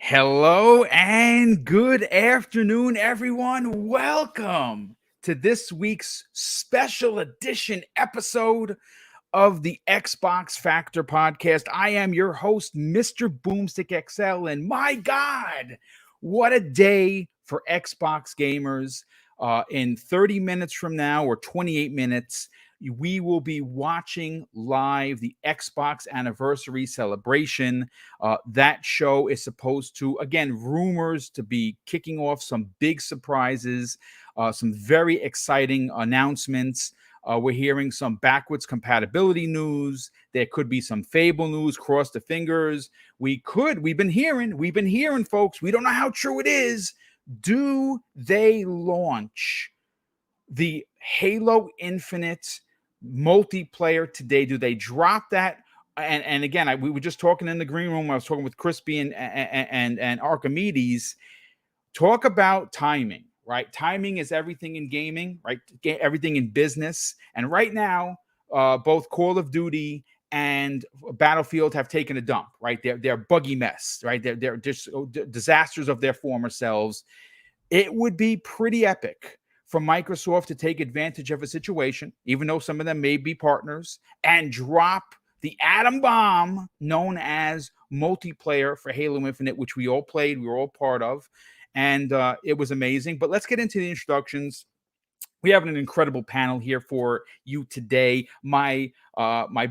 Hello and good afternoon, everyone. Welcome to this week's special edition episode of the Xbox Factor podcast. I am your host, Mr. BoomStick XL, and my God, what a day for Xbox gamers. In 30 minutes from now, or 28 minutes, we will be watching live the Xbox anniversary celebration. That show is supposed to, again, rumors to be kicking off some big surprises, some very exciting announcements. We're hearing some backwards compatibility news. There could be some Fable news. Cross the fingers. We've been hearing, folks. We don't know how true it is. Do they launch the Halo Infinite multiplayer today? Do they drop that? And again, we were just talking in the green room. I was talking with Crispy and Archimedes. Talk about timing, right? Timing is everything in gaming, right? Everything in business. And right now, both Call of Duty and Battlefield have taken a dump, right? They're buggy mess, right? They're just disasters of their former selves. It would be pretty epic for Microsoft to take advantage of a situation, even though some of them may be partners, and drop the atom bomb known as multiplayer for Halo Infinite, which we all played, we were all part of, and it was amazing. But let's get into the introductions. We have an incredible panel here for you today. My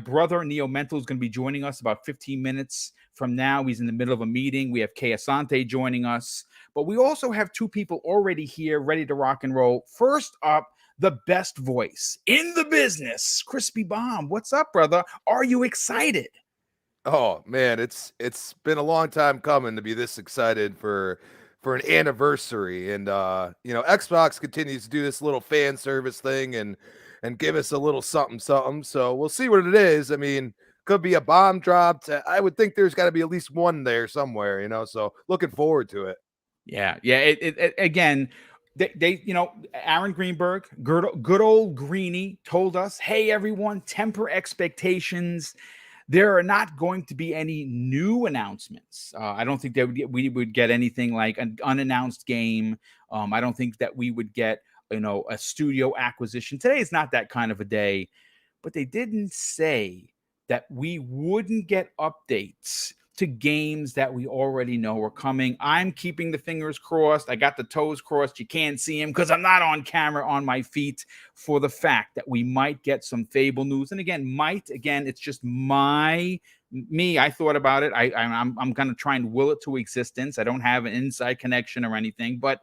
brother Neo Mental is going to be joining us about 15 minutes from now. He's in the middle of a meeting. We have Kay Asante joining us, but we also have two people already here ready to rock and roll. First up, the best voice in the business, Crispy Bomb. What's up, brother? Are you excited? Oh man, it's been a long time coming to be this excited for an anniversary. And Xbox continues to do this little fan service thing and give us a little something something. So we'll see what it is. I mean, could be a bomb dropped. I would think there's got to be at least one there somewhere, so looking forward to it. Yeah. Again, Aaron Greenberg, good old Greeny, told us, "Hey, everyone, temper expectations. There are not going to be any new announcements. I don't think that we would get anything like an unannounced game. I don't think that we would get, a studio acquisition. Today is not that kind of a day, but they didn't say that we wouldn't get updates to games that we already know are coming. I'm keeping the fingers crossed. I got the toes crossed. You can't see them because I'm not on camera on my feet, for the fact that we might get some Fable news. And again, it's just me. I thought about it. I'm going to try and will it to existence. I don't have an inside connection or anything, but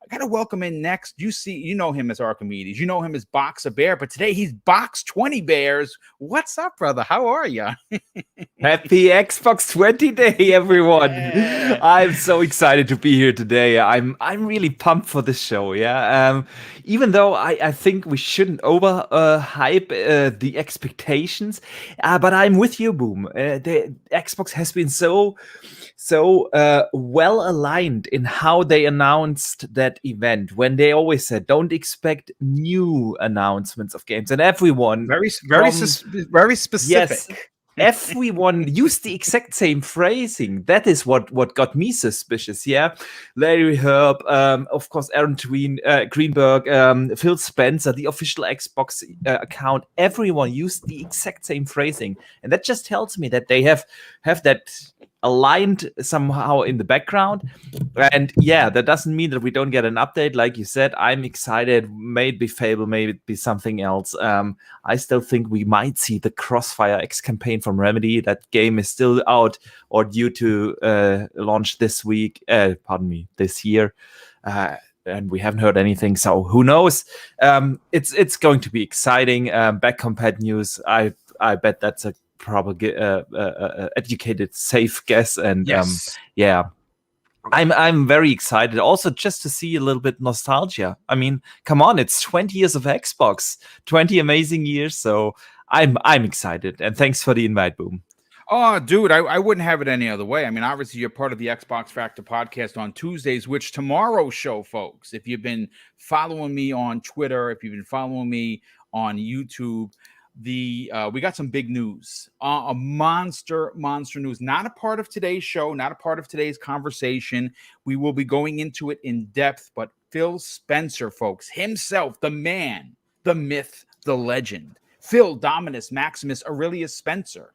I got to welcome in next. You know him as Archimedes. You know him as Boxer Bear, but today he's Box 20 Bears. What's up, brother? How are you? Happy Xbox 20 Day, everyone! Yeah. I'm so excited to be here today. I'm really pumped for this show. Yeah, even though I think we shouldn't over hype the expectations, but I'm with you, Boom. The Xbox has been so well aligned in how they announced that event, when they always said don't expect new announcements of games, and everyone Very specific. yes, everyone used the exact same phrasing. That is what got me suspicious. Yeah, Larry Herb, of course, Greenberg, Phil Spencer, the official Xbox account. Everyone used the exact same phrasing, and that just tells me that they have that aligned somehow in the background. And yeah, that doesn't mean that we don't get an update. Like you said, I'm excited. Maybe Fable, maybe be something else. I still think we might see the Crossfire X campaign from Remedy. That game is still out or due to launch this year. And we haven't heard anything, so who knows? It's going to be exciting. Back compat news. I bet that's a probably educated, safe guess. And Yes. yeah, I'm very excited. Also, just to see a little bit nostalgia. I mean, come on, it's 20 years of Xbox, 20 amazing years. So I'm excited. And thanks for the invite, Boom. Oh, dude, I wouldn't have it any other way. I mean, obviously, you're part of the Xbox Factor podcast on Tuesdays, which tomorrow's show, folks, if you've been following me on Twitter, if you've been following me on YouTube, we got some big news, a monster news, not a part of today's show, not a part of today's conversation. We will be going into it in depth, but Phil Spencer, folks, himself, the man, the myth, the legend, Phil Dominus Maximus Aurelius Spencer,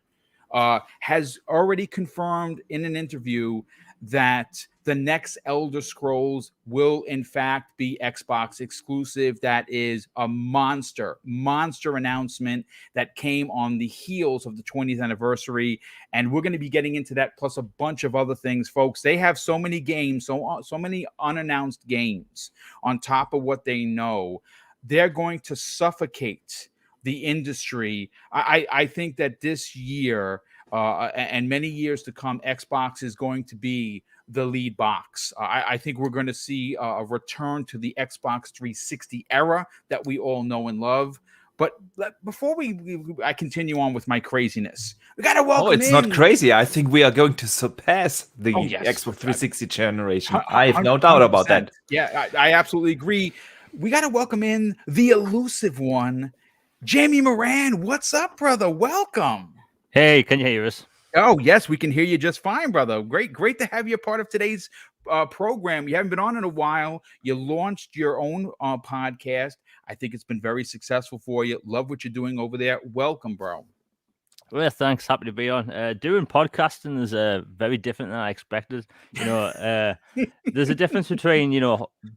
has already confirmed in an interview that the next Elder Scrolls will in fact be Xbox exclusive. That is a monster announcement that came on the heels of the 20th anniversary, and we're going to be getting into that plus a bunch of other things, folks. They have so many games, so many unannounced games on top of what they know. They're going to suffocate the industry. I think that this year and many years to come, Xbox is going to be the lead box. I think we're going to see a return to the Xbox 360 era that we all know and love. But before I continue on with my craziness, we got to welcome it's not crazy. I think we are going to surpass the Xbox 360 generation. I have no doubt about that. Yeah, I absolutely agree. We got to welcome in the elusive one, Jamie Moran. What's up, brother? Welcome. Hey, can you hear us? Oh, yes, we can hear you just fine, brother. Great to have you a part of today's program. You haven't been on in a while. You launched your own podcast. I think it's been very successful for you. Love what you're doing over there. Welcome, bro. Well, thanks. Happy to be on. Doing podcasting is very different than I expected. There's a difference between,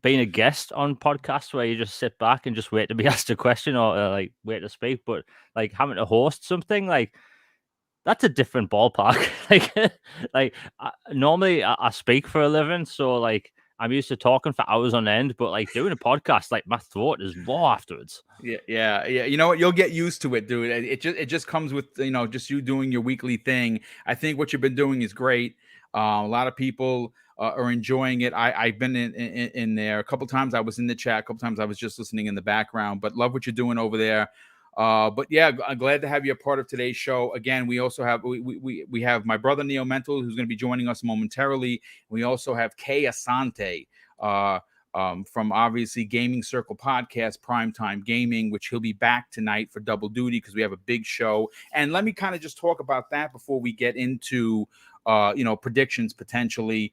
being a guest on podcasts where you just sit back and just wait to be asked a question or like wait to speak, but like having to host something like that's a different ballpark. Normally I speak for a living, so like I'm used to talking for hours on end, but like doing a podcast, like my throat is raw afterwards. Yeah. You know what? You'll get used to it, dude. It just comes with just you doing your weekly thing. I think what you've been doing is great. A lot of people are enjoying it. I've been in there a couple times. I was in the chat a couple times. I was just listening in the background, but love what you're doing over there. But yeah, I'm glad to have you a part of today's show. Again, we also have we have my brother Neo Mental, who's going to be joining us momentarily. We also have Kay Asante from obviously Gaming Circle Podcast, Primetime Gaming, which he'll be back tonight for double duty because we have a big show. And let me kind of just talk about that before we get into predictions potentially.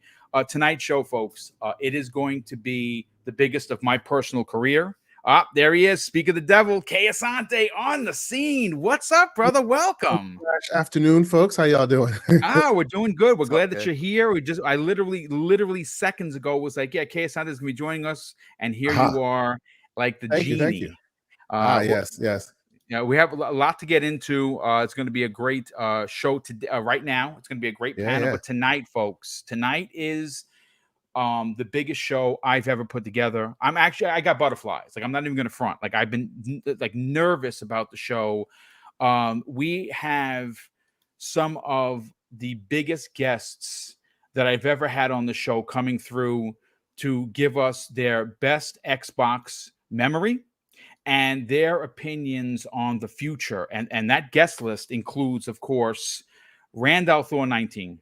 Tonight's show, folks, it is going to be the biggest of my personal career. There he is. Speak of the devil, Kay Asante on the scene. What's up, brother? Welcome. Afternoon, folks. How y'all doing? We're doing good. We're glad that you're here. I literally seconds ago was like, yeah, Kay Asante is gonna be joining us, and here you are, like the genie. Thank you. Yes. Yeah, we have a lot to get into. It's going to be a great show today. Right now, it's going to be a great panel. But tonight, folks, is the biggest show I've ever put together. I got butterflies. Like, I'm not even going to front. Like, I've been like nervous about the show. We have some of the biggest guests that I've ever had on the show coming through to give us their best Xbox memory and their opinions on the future. And that guest list includes, of course, Randall Thor 19,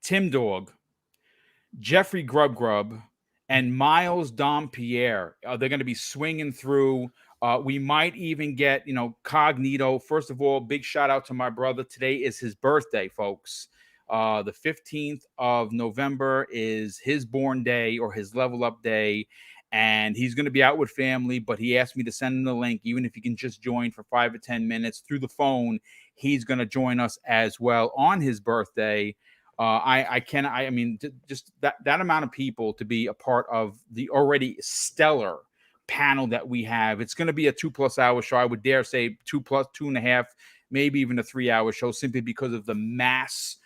Tim Dog, Jeffrey Grub, and Miles Dompierre. They're going to be swinging through. We might even get, Cognito. First of all, big shout out to my brother. Today is his birthday, folks. The 15th of November is his born day or his level up day. And he's going to be out with family, but he asked me to send him the link. Even if he can just join for 5 or 10 minutes through the phone, he's going to join us as well on his birthday. Just that amount of people to be a part of the already stellar panel that we have. It's going to be a 2+ hour show. I would dare say 2+2.5, maybe even a 3-hour show, simply because of the mass,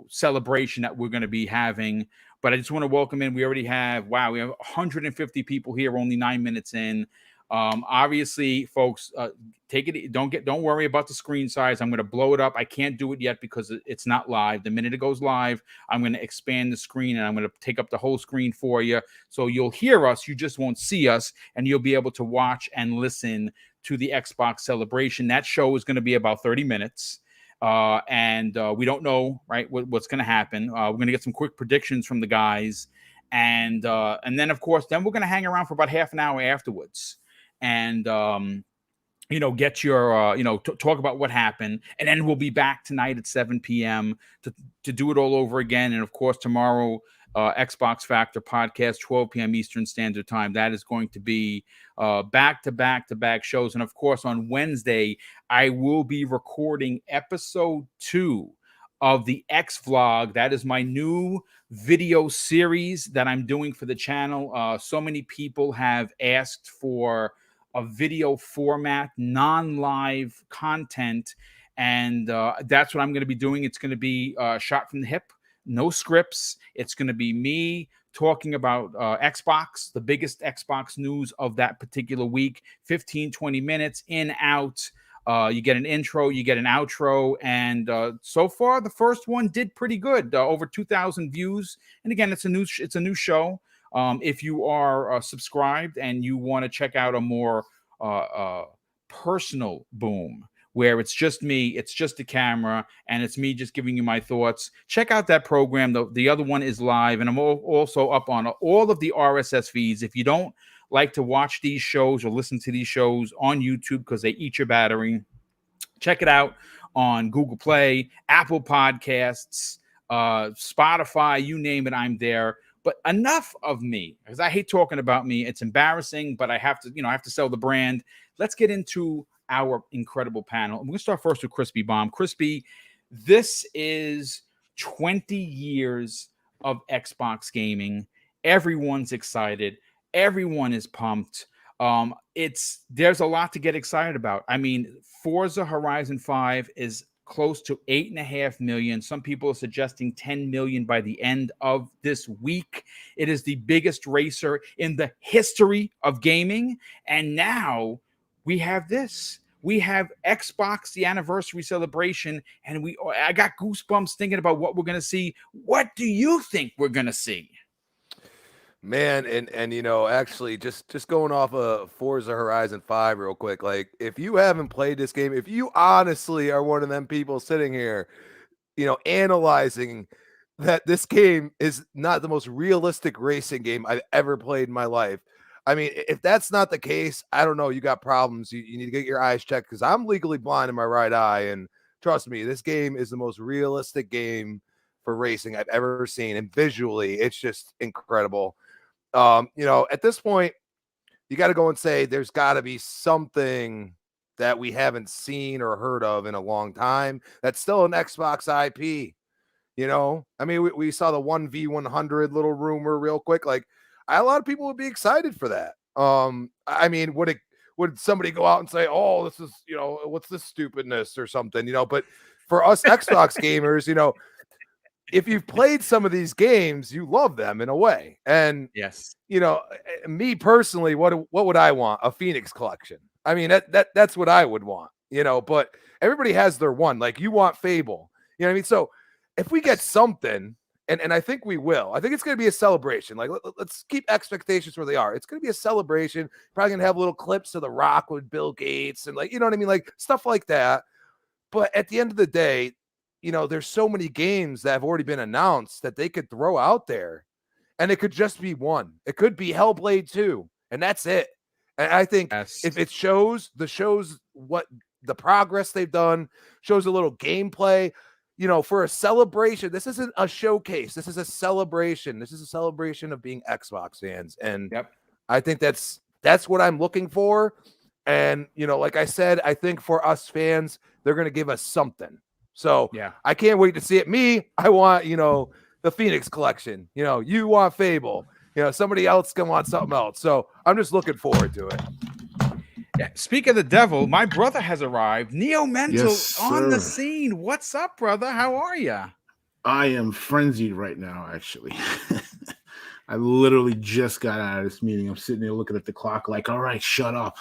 celebration that we're going to be having. But I just want to welcome in. We already have, we have 150 people here, only 9 minutes in. Obviously, folks, take it. Don't worry about the screen size. I'm going to blow it up. I can't do it yet because it's not live. The minute it goes live, I'm going to expand the screen and I'm going to take up the whole screen for you. So you'll hear us. You just won't see us, and you'll be able to watch and listen to the Xbox celebration. That show is going to be about 30 minutes. And we don't know, right, what's going to happen. We're going to get some quick predictions from the guys. And then, of course, we're going to hang around for about half an hour afterwards. And get your, talk about what happened. And then we'll be back tonight at 7 p.m. to do it all over again. And of course, tomorrow, Xbox Factor podcast, 12 p.m. Eastern Standard Time. That is going to be back shows. And of course, on Wednesday, I will be recording episode 2 of the X Vlog. That is my new video series that I'm doing for the channel. So many people have asked for a video format, non-live content, and that's what I'm going to be doing. It's going to be shot from the hip, no scripts. It's going to be me talking about Xbox, the biggest Xbox news of that particular week. 15-20 minutes in, out. You get an intro, you get an outro, and so far the first one did pretty good. Over 2,000 views, and again, it's a new show. If you are subscribed and you want to check out a more personal Boom, where it's just me, it's just a camera, and it's me just giving you my thoughts, check out that program. The other one is live, and I'm also up on all of the RSS feeds. If you don't like to watch these shows or listen to these shows on YouTube because they eat your battery, check it out on Google Play, Apple Podcasts, Spotify, you name it, I'm there. But enough of me, because I hate talking about me. It's embarrassing, but I have to sell the brand. Let's get into our incredible panel. I'm going to start first with Crispy Bomb. Crispy, this is 20 years of Xbox gaming. Everyone's excited. Everyone is pumped. There's a lot to get excited about. I mean, Forza Horizon 5 is close to 8.5 million. Some people are suggesting 10 million by the end of this week. It is the biggest racer in the history of gaming. And now we have this. We have Xbox, the anniversary celebration, and I got goosebumps thinking about what we're going to see. What do you think we're going to see? Man, and actually just going off of Forza Horizon 5 real quick, like if you haven't played this game, if you honestly are one of them people sitting here, analyzing that this game is not the most realistic racing game I've ever played in my life. I mean, if that's not the case, I don't know, you got problems. You need to get your eyes checked, because I'm legally blind in my right eye, and trust me, this game is the most realistic game for racing I've ever seen, and visually it's just incredible. At this point, you got to go and say there's got to be something that we haven't seen or heard of in a long time that's still an Xbox IP. I mean, we saw the 1v100 little rumor real quick. Like, a lot of people would be excited for that. I mean, would somebody go out and say, oh, this is, what's this stupidness or something, but for us Xbox gamers, if you've played some of these games, you love them in a way. And yes, me personally, what would I want? A Phoenix collection. I mean, that's what I would want, but everybody has their one. Like, you want Fable, you know what I mean? So if we get something, and I think we will, I think it's going to be a celebration. Like, let's keep expectations where they are. It's going to be a celebration. Probably going to have little clips of The Rock with Bill Gates and, like, you know what I mean? Like, stuff like that. But at the end of the day, there's so many games that have already been announced that they could throw out there, and it could just be one. It could be Hellblade 2, and that's it. And I think if it shows what the progress they've done, shows a little gameplay, for a celebration. This isn't a showcase. This is a celebration. This is a celebration of being Xbox fans. And I think that's what I'm looking for. And, like I said, I think for us fans, they're going to give us something. So I can't wait to see it. I want, the Phoenix collection. You want Fable. Somebody else can want something else. So I'm just looking forward to it. Yeah. Speak of the devil, my brother has arrived. Neo Mental on the scene. What's up, brother? How are you? I am frenzied right now, actually. I literally just got out of this meeting. I'm sitting there looking at the clock like, all right, shut up.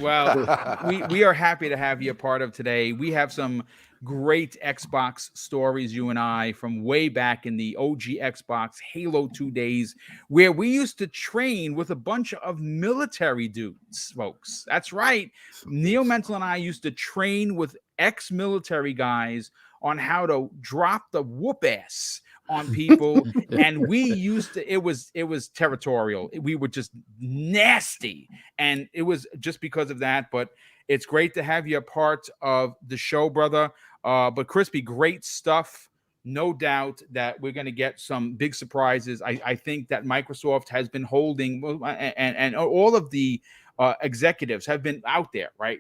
Well, we are happy to have you a part of today. We have some great Xbox stories, you and I, from way back in the OG Xbox Halo 2 days, where we used to train with a bunch of military dudes, folks. That's right. Neo Mental and I used to train with ex-military guys on how to drop the whoop ass on people. And we used to, it was territorial. We were just nasty. And it was just because of that. But It's great to have you a part of the show, brother. But Crispy, great stuff. No doubt that we're going to get some big surprises. I think that Microsoft has been holding, and all of the executives have been out there, right?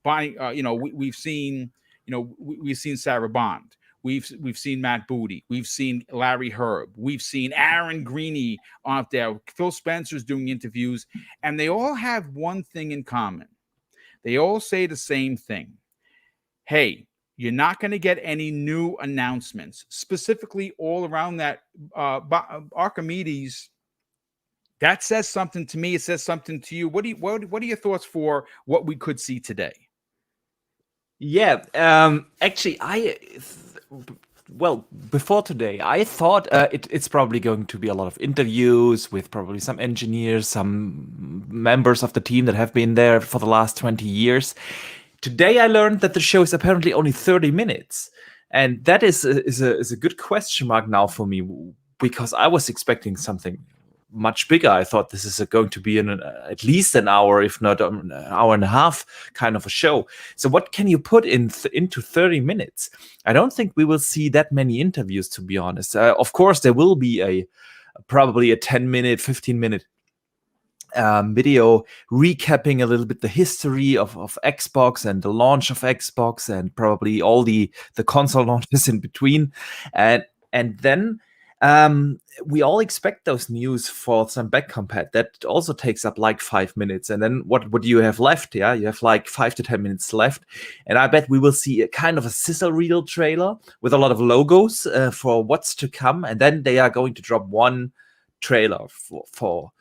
Buying. We've seen, we've seen Sarah Bond. We've seen Matt Booty. We've seen Larry Herb. We've seen Aaron Greeny out there. Phil Spencer's doing interviews, and they all have one thing in common. They all say the same thing. Hey, you're not going to get any new announcements, specifically all around that Archimedes. That says something to me. It says something to you. What are your thoughts for what we could see today? Yeah, actually, before today, I thought it's probably going to be a lot of interviews with probably some engineers, some members of the team that have been there for the last 20 years. Today, I learned that the show is apparently only 30 minutes. And that is a good question mark now for me, because I was expecting something much bigger. I thought this is going to be at least an hour, if not an hour and a half kind of a show. So what can you put into 30 minutes? I don't think we will see that many interviews, to be honest. Of course, there will be probably a 10-minute, 15-minute video recapping a little bit the history of Xbox and the launch of Xbox and probably all the console launches in between. And then we all expect those news for some back compat. That also takes up like 5 minutes. And then what do you have left? Yeah, you have like 5 to 10 minutes left. And I bet we will see a kind of a sizzle reel trailer with a lot of logos for what's to come. And then they are going to drop one trailer for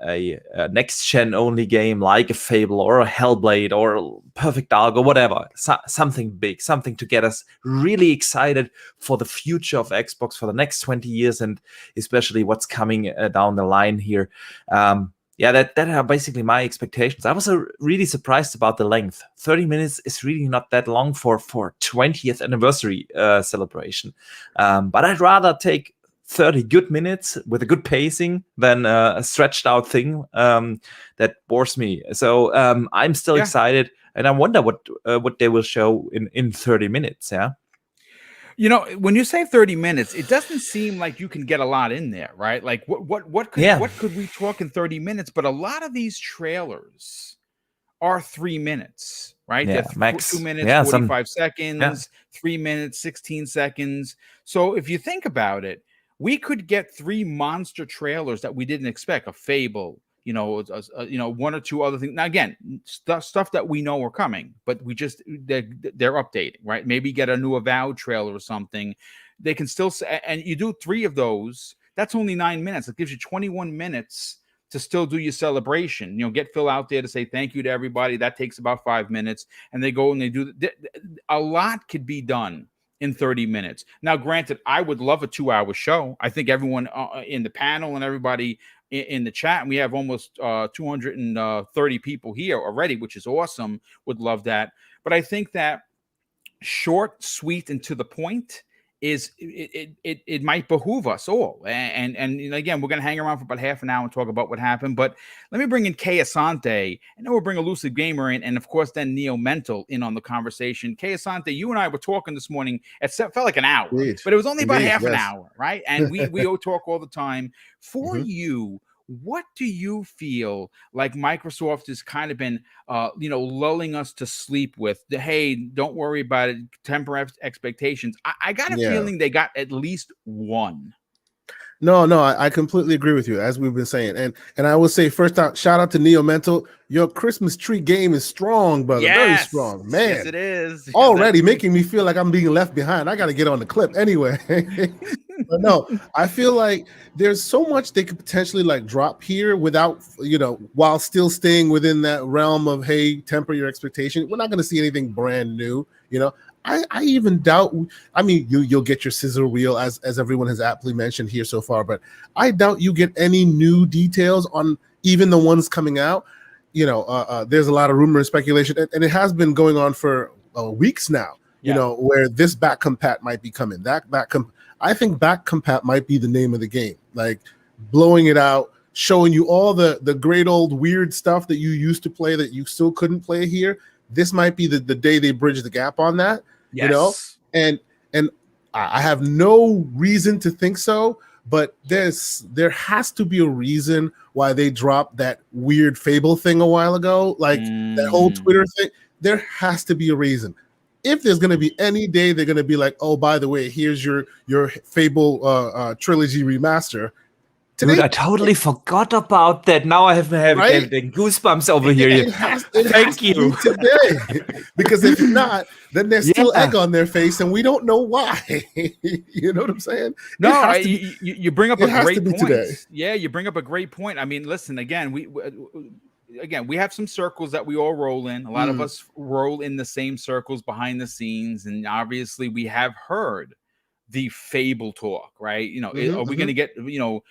a next-gen only game like a Fable or a Hellblade or Perfect Dark or whatever. Something big, something to get us really excited for the future of Xbox for the next 20 years and especially what's coming down the line here. That are basically my expectations. I was really surprised about the length. 30 minutes is really not that long for 20th anniversary celebration. But I'd rather take 30 good minutes with a good pacing than a stretched out thing that bores me. So I'm still excited, and I wonder what they will show in 30 minutes. Yeah. When you say 30 minutes, it doesn't seem like you can get a lot in there, right? Like what could we talk in 30 minutes? But a lot of these trailers are 3 minutes, right? Yeah, max 2 minutes, 45 seconds, 3 minutes, 16 seconds. So if you think about it, we could get 3 monster trailers that we didn't expect. A Fable, one or two other things. Now, again, stuff that we know are coming, but they're updating, right? Maybe get a new Avowed trailer or something. They can still say, and you do 3 of those. That's only 9 minutes. It gives you 21 minutes to still do your celebration. Get Phil out there to say thank you to everybody. That takes about 5 minutes, and they go and they do. A lot could be done in 30 minutes. Now, granted, I would love a 2-hour show. I think everyone in the panel and everybody in the chat, and we have almost 230 people here already, which is awesome, would love that. But I think that short, sweet, and to the point is it might behoove us all. And again, we're going to hang around for about half an hour and talk about what happened. But let me bring in Kay Asante, and then we'll bring Elusive Gamer in, and of course then Neo Mental in on the conversation. Kay Asante, you and I were talking this morning. It felt like an hour, but it was only about half an hour, right? And we talk all the time. For you, what do you feel like Microsoft has kind of been, lulling us to sleep with? Hey, don't worry about it. Temper expectations. I got a feeling they got at least one. No, I completely agree with you, as we've been saying. And I will say, first out, shout out to Neo Mental. Your Christmas tree game is strong, brother. Yes. Very strong, man. Yes, it is. Already making me feel like I'm being left behind. I got to get on the clip anyway. But no, I feel like there's so much they could potentially like drop here without, while still staying within that realm of, hey, temper your expectation. We're not going to see anything brand new, I even doubt. I mean, you'll get your sizzle reel as everyone has aptly mentioned here so far, but I doubt you get any new details on even the ones coming out. There's a lot of rumor and speculation, and it has been going on for weeks now. Where this back compat might be coming. I think back compat might be the name of the game. Like blowing it out, showing you all the great old weird stuff that you used to play that you still couldn't play here. This might be the day they bridge the gap on that. Yes. You know, and I have no reason to think so, but there has to be a reason why they dropped that weird Fable thing a while ago, like that whole Twitter thing. There has to be a reason. If there's going to be any day they're going to be like, oh, by the way, here's your Fable trilogy remaster. Today, dude, I totally forgot about that. Now I have right? the goosebumps over here. It Thank you. Today. Because if not, then there's still egg on their face and we don't know why. You know what I'm saying? No, you bring up a great point. Today. Yeah, you bring up a great point. I mean, listen, again, we have some circles that we all roll in. A lot of us roll in the same circles behind the scenes. And obviously we have heard the Fable talk, right? You know, are we going to get, you know,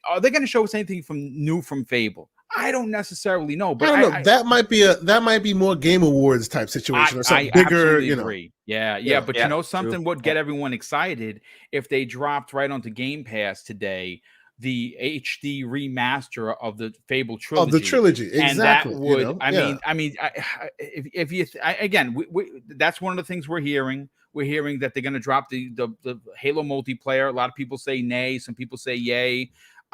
are they going to show us anything new from Fable? I don't necessarily know, but I don't know. That might be more Game Awards type situation or something bigger. You know, agree. Yeah. But you know, something would get everyone excited if they dropped right onto Game Pass today the HD remaster of the Fable trilogy. Of the trilogy, exactly. And that would, you know, I mean, if you again, that's one of the things we're hearing. We're hearing that they're going to drop the Halo multiplayer. A lot of people say nay. Some people say yay.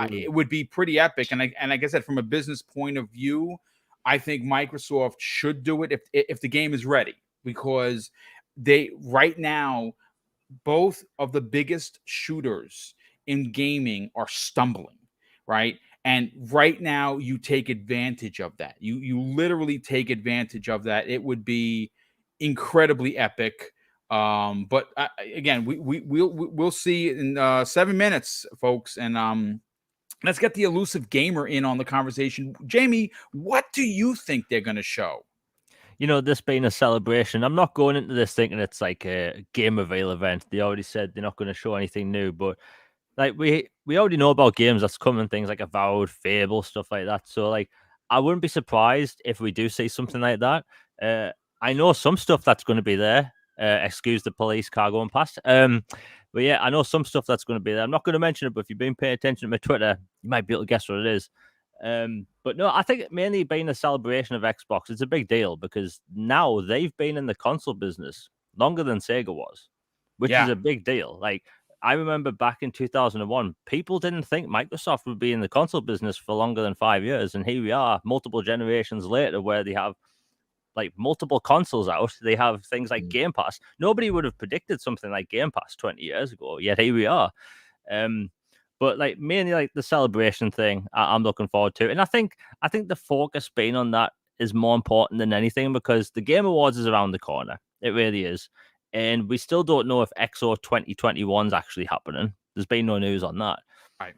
It would be pretty epic. And like I said, from a business point of view, I think Microsoft should do it if the game is ready, because they right now, both of the biggest shooters in gaming are stumbling, right? And right now you take advantage of that. You literally take advantage of that. It would be incredibly epic. But again, we'll see in 7 minutes, folks, and let's get the elusive gamer in on the conversation. Jamie, what do you think they're going to show? You know, this being a celebration, I'm not going into this thinking it's like a Game Reveal event. They already said they're not going to show anything new, but like we already know about games that's coming, things like Avowed, Fable, stuff like that. So like, I wouldn't be surprised if we do see something like that. I know some stuff that's going to be there. Excuse the police car going past. But yeah, I know some stuff that's going to be there. I'm not going to mention it, but if you've been paying attention to my Twitter, you might be able to guess what it is. But no, I think mainly being a celebration of Xbox, it's a big deal because now they've been in the console business longer than Sega was, which is a big deal. Like, I remember back in 2001, people didn't think Microsoft would be in the console business for longer than 5 years. And here we are, multiple generations later, where they have like multiple consoles out. They have things like Game Pass. Nobody would have predicted something like Game Pass 20 years ago, yet here we are. But like mainly like the celebration thing, I'm looking forward to. And I think the focus being on that is more important than anything, because the Game Awards is around the corner. It really is. And we still don't know if XO 2021 is actually happening. There's been no news on that. Right.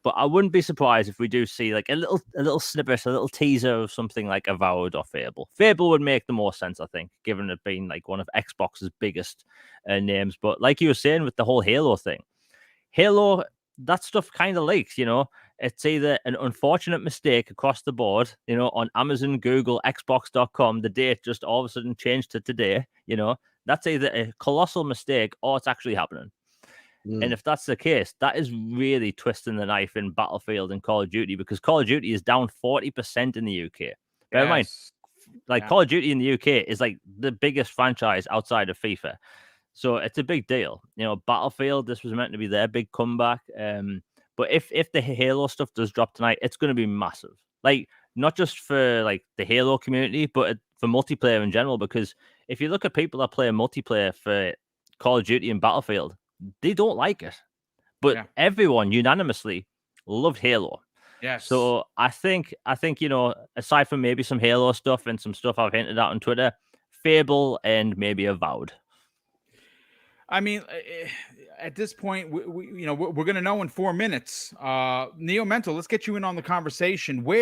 But I wouldn't be surprised if we do see like a little snippet, a little teaser of something like Avowed or Fable. Fable would make the most sense, I think, given it being like one of Xbox's biggest names. But like you were saying with the whole Halo thing, Halo, that stuff kind of leaks, you know. It's either an unfortunate mistake across the board, you know, on Amazon, Google, Xbox.com, the date just all of a sudden changed to today, you know. That's either a colossal mistake or it's actually happening. And if that's the case, that is really twisting the knife in Battlefield and Call of Duty, because Call of Duty is down 40% in the UK. Bear in mind, like Call of Duty in the UK is like the biggest franchise outside of FIFA. So it's a big deal. You know, Battlefield, this was meant to be their big comeback. But if the Halo stuff does drop tonight, it's going to be massive. Like, not just for like the Halo community, but for multiplayer in general. Because if you look at people that play multiplayer for Call of Duty and Battlefield, they don't like it. But everyone unanimously loved Halo. Yes. So I think, you know, aside from maybe some Halo stuff and some stuff I've hinted at on Twitter, Fable and maybe Avowed. I mean, at this point, we're going to know in 4 minutes. Neo Mental, let's get you in on the conversation. What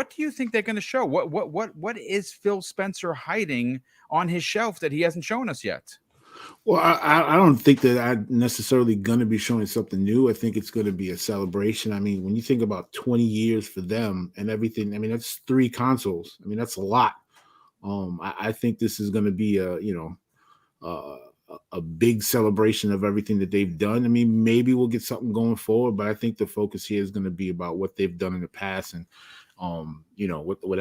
do you think they're going to show? What is Phil Spencer hiding on his shelf that he hasn't shown us yet? Well, I don't think that I'm necessarily going to be showing something new. I think it's going to be a celebration. I mean, when you think about 20 years for them and everything, I mean, that's 3 consoles. I mean, that's a lot. I think this is going to be a big celebration of everything that they've done. I mean, maybe we'll get something going forward, but I think the focus here is going to be about what they've done in the past. And with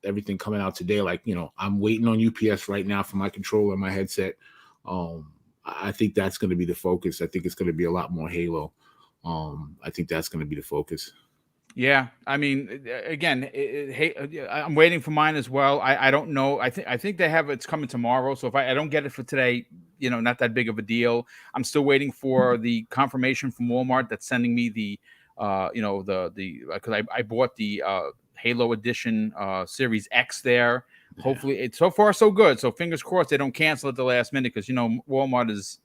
everything coming out today, like, I'm waiting on UPS right now for my controller and my headset. I think that's going to be the focus. I think it's going to be a lot more Halo. I think that's going to be the focus. Yeah, I mean, again, I'm waiting for mine as well. I don't know. I think they have it's coming tomorrow. So if I don't get it for today, not that big of a deal. I'm still waiting for the confirmation from Walmart that's sending me the, because I bought the Halo Edition Series X there. Yeah. Hopefully, it's so far so good. So fingers crossed they don't cancel at the last minute, because Walmart is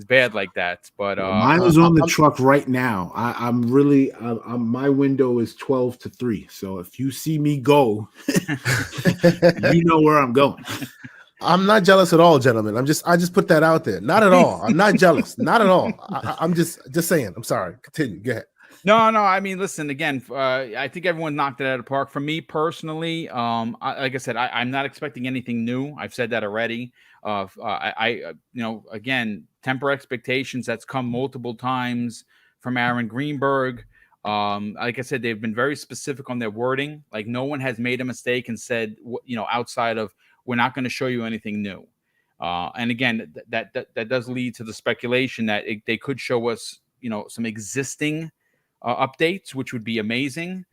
bad like that. But mine is on the truck right now. I'm my window is 12 to 3. So if you see me go, you know where I'm going. I'm not jealous at all, gentlemen. I just put that out there. Not at all. I'm not jealous. Not at all. I'm just saying. I'm sorry. Continue. Go ahead. No. I mean, listen. Again, I think everyone knocked it out of the park. For me personally, like I said, I'm not expecting anything new. I've said that already. Again, temper expectations. That's come multiple times from Aaron Greenberg. Like I said, they've been very specific on their wording. Like, no one has made a mistake and said, outside of, we're not going to show you anything new. And again, that does lead to the speculation that they could show us, some existing updates, which would be amazing.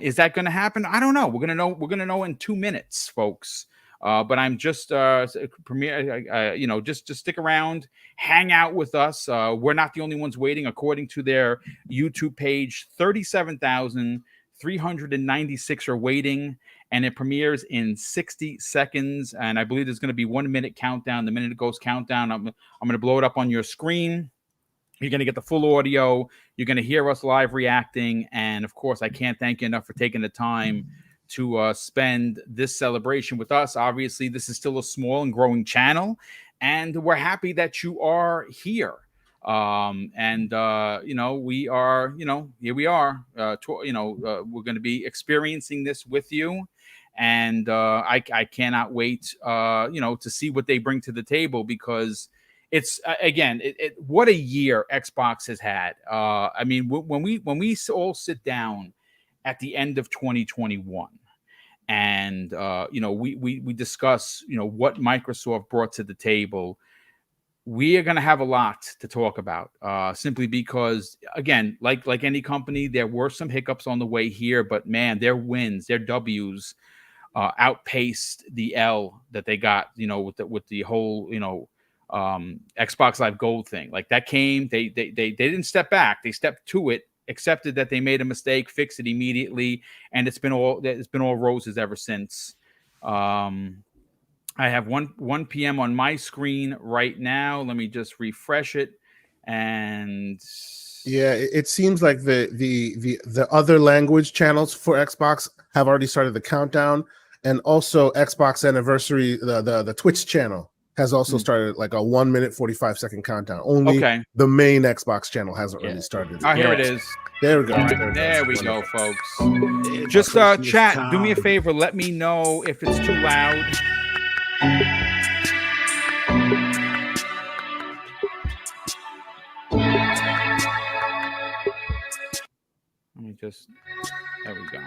Is that going to happen? I don't know. We're going to know in 2 minutes, folks. But I'm just just stick around, hang out with us. We're not the only ones waiting. According to their YouTube page, 37,396 are waiting, and it premieres in 60 seconds. And I believe there's going to be 1 minute countdown. The minute it goes countdown, I'm going to blow it up on your screen. You're going to get the full audio. You're going to hear us live reacting. And of course, I can't thank you enough for taking the time to spend this celebration with us. Obviously, this is still a small and growing channel, and we're happy that you are here. We are, here we are. We're going to be experiencing this with you, and I cannot wait, to see what they bring to the table, because it's again, what a year Xbox has had. I mean, when we all sit down at the end of 2021, and we discuss what Microsoft brought to the table, we are going to have a lot to talk about, simply because, again, like any company, there were some hiccups on the way here, but man, their wins, their W's outpaced the L that they got, with the whole Xbox Live Gold thing. Like, that came, they didn't step back, they stepped to it, accepted that they made a mistake, fixed it immediately, and it's been all roses ever since. I have 1 p.m. on my screen right now. Let me just refresh it, and yeah, it seems like the other language channels for Xbox have already started the countdown, and also Xbox Anniversary, the Twitch channel has also started like a 1 minute 45-second countdown. Only the main Xbox channel hasn't really started. Here it is. There we go. Right, there we go, folks. Just chat. Do me a favor. Let me know if it's too loud. Let me just. There we go.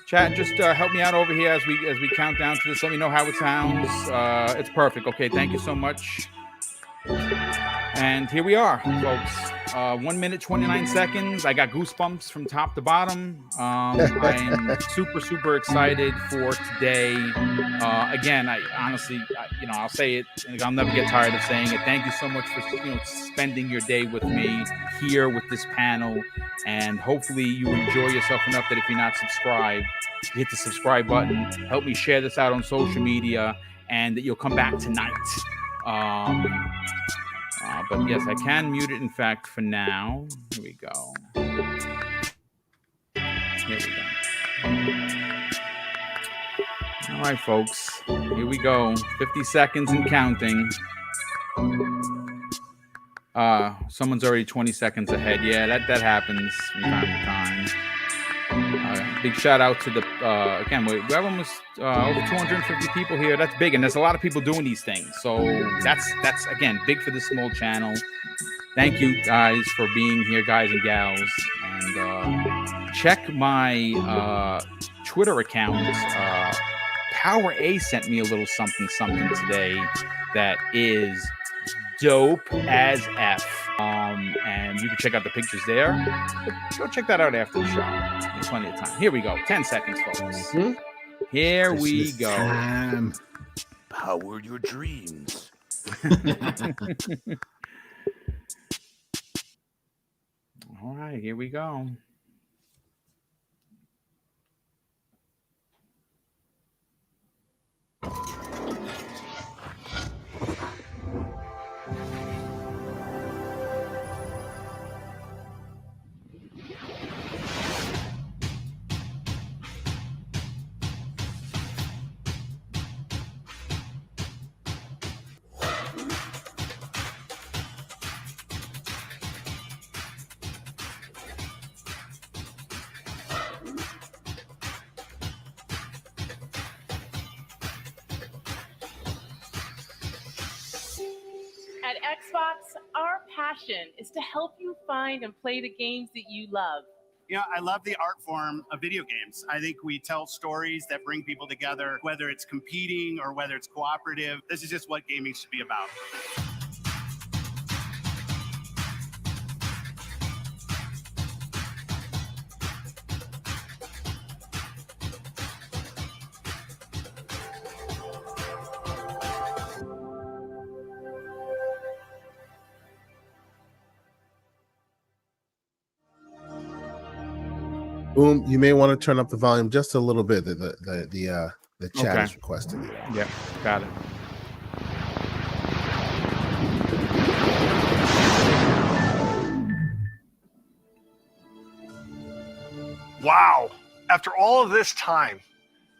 Chat, just help me out over here as we count down to this. Let me know how it sounds. It's perfect. Okay, thank you so much. And here we are, folks. 1 minute, 29 seconds. I got goosebumps from top to bottom. I'm super excited for today. Again, I honestly, I'll say it, and I'll never get tired of saying it. Thank you so much for spending your day with me here with this panel. And hopefully you enjoy yourself enough that if you're not subscribed, you hit the subscribe button. Help me share this out on social media, and that you'll come back tonight. But yes, I can mute it, in fact, for now. Here we go. Here we go. All right, folks. Here we go. 50 seconds and counting. Someone's already 20 seconds ahead. Yeah, that happens from time to time. Big shout out to the again, we have almost over 250 people here. That's big, and there's a lot of people doing these things. So that's again big for this small channel. Thank you guys for being here, guys and gals. And check my Twitter account. Power A sent me a little something today that is dope as F. And you can check out the pictures there. But go check that out after the show. There's plenty of time. Here we go. 10 seconds, folks. Here we go. Power your dreams. All right, here we go. At Xbox, our passion is to help you find and play the games that you love. You know, I love the art form of video games. I think we tell stories that bring people together, whether it's competing or whether it's cooperative. This is just what gaming should be about. Boom, you may want to turn up the volume just a little bit. The chat Okay. is requesting it. Yeah, got it. Wow. After all of this time,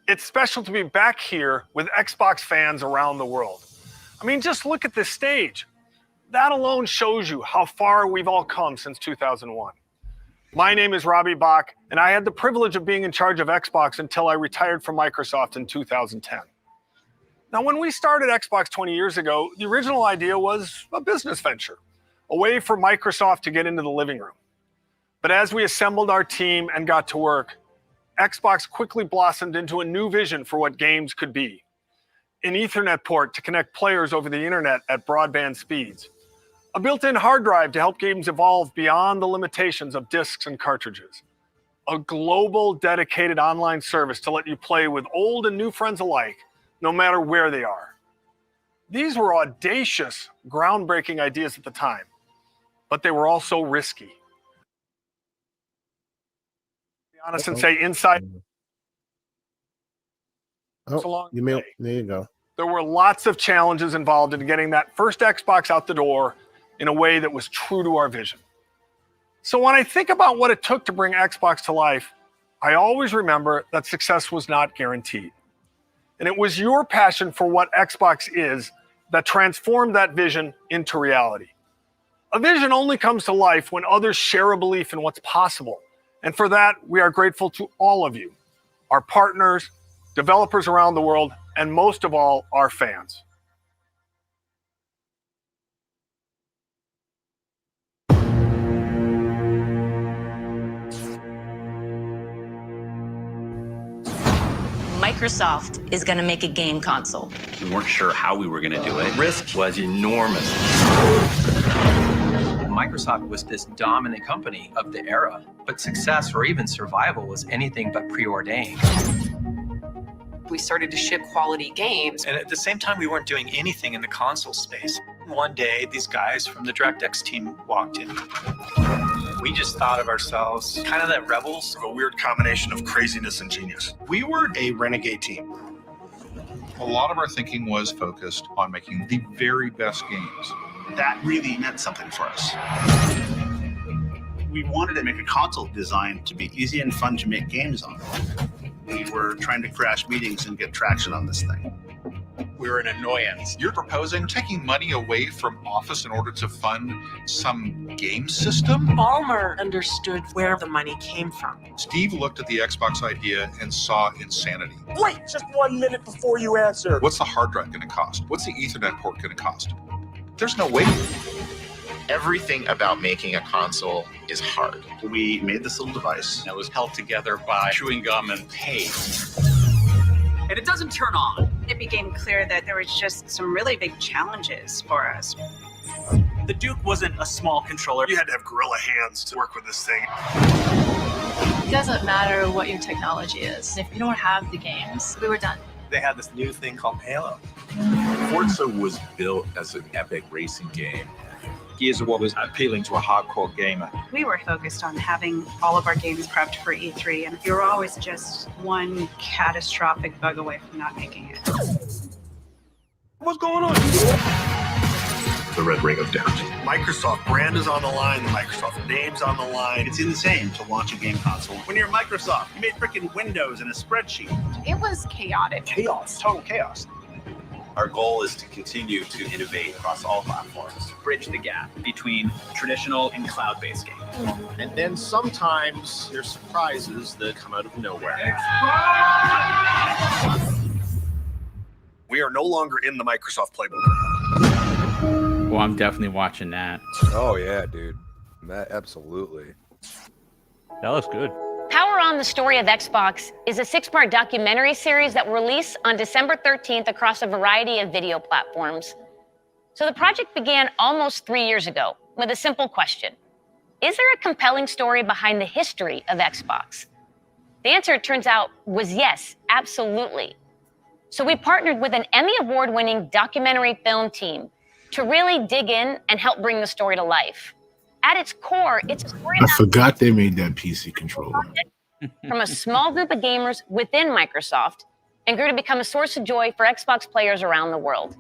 it's special to be back here with Xbox fans around the world. I mean, just look at this stage. That alone shows you how far we've all come since 2001. My name is Robbie Bach, and I had the privilege of being in charge of Xbox until I retired from Microsoft in 2010. Now, when we started Xbox 20 years ago, the original idea was a business venture, a way for Microsoft to get into the living room. But as we assembled our team and got to work, Xbox quickly blossomed into a new vision for what games could be. An Ethernet port to connect players over the internet at broadband speeds. A built-in hard drive to help games evolve beyond the limitations of discs and cartridges. A global dedicated online service to let you play with old and new friends alike, no matter where they are. These were audacious, groundbreaking ideas at the time, but they were also risky. To be honest and say inside. Oh, you may, there you go. There were lots of challenges involved in getting that first Xbox out the door in a way that was true to our vision. So when I think about what it took to bring Xbox to life, I always remember that success was not guaranteed. And it was your passion for what Xbox is that transformed that vision into reality. A vision only comes to life when others share a belief in what's possible. And for that, we are grateful to all of you, our partners, developers around the world, and most of all, our fans. Microsoft is going to make a game console. We weren't sure how we were going to do it. Risk was enormous. Microsoft was this dominant company of the era, but success or even survival was anything but preordained. We started to ship quality games. And at the same time, we weren't doing anything in the console space. One day, these guys from the DirectX team walked in. We just thought of ourselves kind of that rebels, a weird combination of craziness and genius. We were a renegade team. A lot of our thinking was focused on making the very best games. That really meant something for us. We wanted to make a console designed to be easy and fun to make games on. We were trying to crash meetings and get traction on this thing. we're an annoyance. You're proposing taking money away from Office in order to fund some game system? Ballmer understood where the money came from. Steve looked at the Xbox idea and saw insanity. Wait just 1 minute before you answer. What's the hard drive going to cost? What's the Ethernet port going to cost? There's no way. Everything about making a console is hard. We made this little device that was held together by chewing gum and tape. And it doesn't turn on. It became clear that there was just some really big challenges for us. The Duke wasn't a small controller. You had to have gorilla hands to work with this thing. It doesn't matter what your technology is. If you don't have the games, we were done. They had this new thing called Halo. Forza was built as an epic racing game. Gears of War was appealing to a hardcore gamer. We were focused on having all of our games prepped for E3, and we were always just one catastrophic bug away from not making it. What's going on? The Red Ring of Doubt. Microsoft brand is on the line. The Microsoft name's on the line. It's insane to launch a game console. When you're Microsoft, you made freaking Windows in a spreadsheet. It was chaotic. Chaos. Total chaos. Our goal is to continue to innovate across all platforms. Bridge the gap between traditional and cloud-based games. And then sometimes there's surprises that come out of nowhere. We are no longer in the Microsoft playbook. Well, I'm definitely watching that. Oh yeah, dude. Absolutely. That looks good. Power On, the Story of Xbox is a 6-part documentary series that will release on December 13th across a variety of video platforms. So the project began almost 3 years ago with a simple question. Is there a compelling story behind the history of Xbox? The answer, it turns out, was yes, absolutely. So we partnered with an Emmy Award-winning documentary film team to really dig in and help bring the story to life. At its core, it's a story I about forgot they made that PC controller. from a small group of gamers within Microsoft and grew to become a source of joy for Xbox players around the world.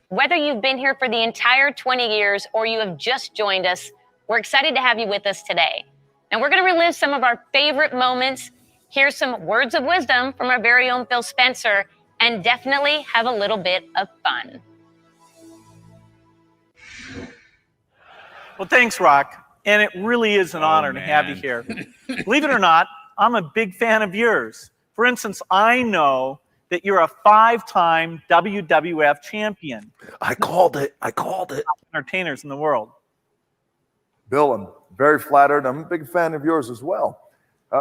Whether you've been here for the entire 20 years or you have just joined us, we're excited to have you with us today. And we're going to relive some of our favorite moments, hear some words of wisdom from our very own Phil Spencer, and definitely have a little bit of fun. Well, thanks, Rock. And it really is an honor to have you here. Believe it or not, I'm a big fan of yours. For instance, I know that you're a 5-time WWF champion. I called it. Entertainers in the world. Bill, I'm very flattered. I'm a big fan of yours as well.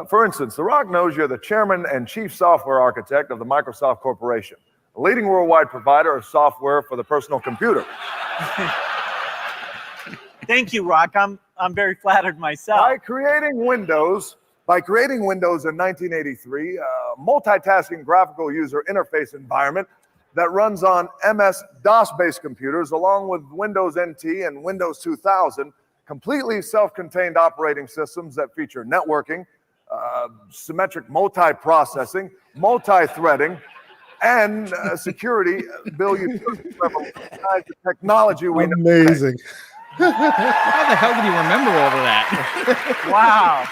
For instance, The Rock knows you're the chairman and chief software architect of the Microsoft Corporation, a leading worldwide provider of software for the personal computer. Thank you, Rock. I'm very flattered myself. By creating Windows in 1983, a multitasking graphical user interface environment that runs on MS-DOS-based computers, along with Windows NT and Windows 2000, completely self-contained operating systems that feature networking, symmetric multi-processing, multi-threading, and security. Bill, you revolutionized the technology we know. Amazing. How the hell did you remember all of that? Wow.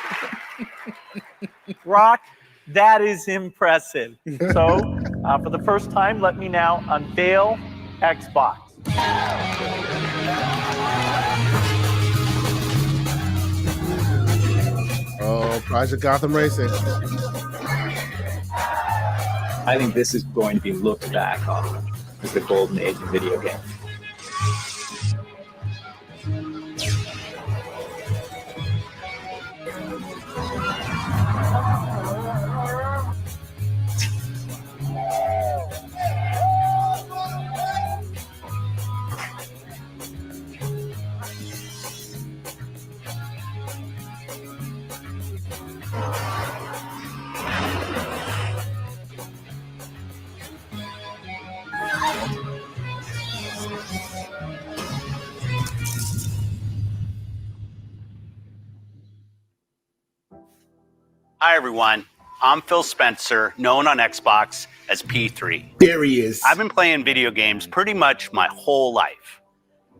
Rock, that is impressive. So, for the first time, let me now unveil Xbox. Oh, Project Gotham Racing. I think this is going to be looked back on as the golden age of video games. Hi, everyone. I'm Phil Spencer, known on Xbox as P3. There he is. I've been playing video games pretty much my whole life.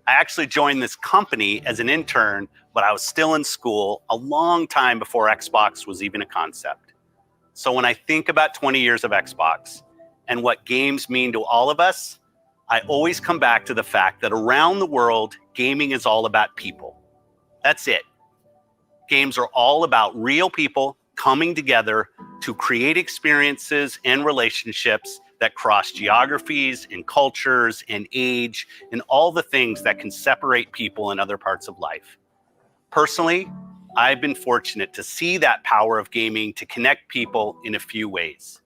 I actually joined this company as an intern, but I was still in school a long time before Xbox was even a concept. So when I think about 20 years of Xbox and what games mean to all of us, I always come back to the fact that around the world, gaming is all about people. That's it. Games are all about real people coming together to create experiences and relationships that cross geographies and cultures and age and all the things that can separate people in other parts of life. Personally, I've been fortunate to see that power of gaming to connect people in a few ways.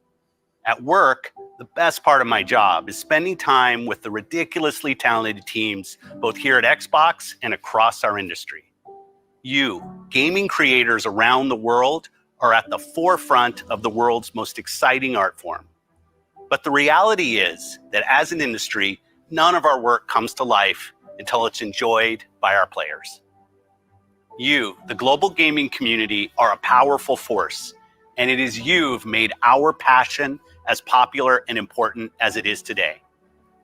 At work, the best part of my job is spending time with the ridiculously talented teams, both here at Xbox and across our industry. You, gaming creators around the world, are at the forefront of the world's most exciting art form. But the reality is that as an industry, none of our work comes to life until it's enjoyed by our players. You, the global gaming community, are a powerful force, and it is you've made our passion as popular and important as it is today.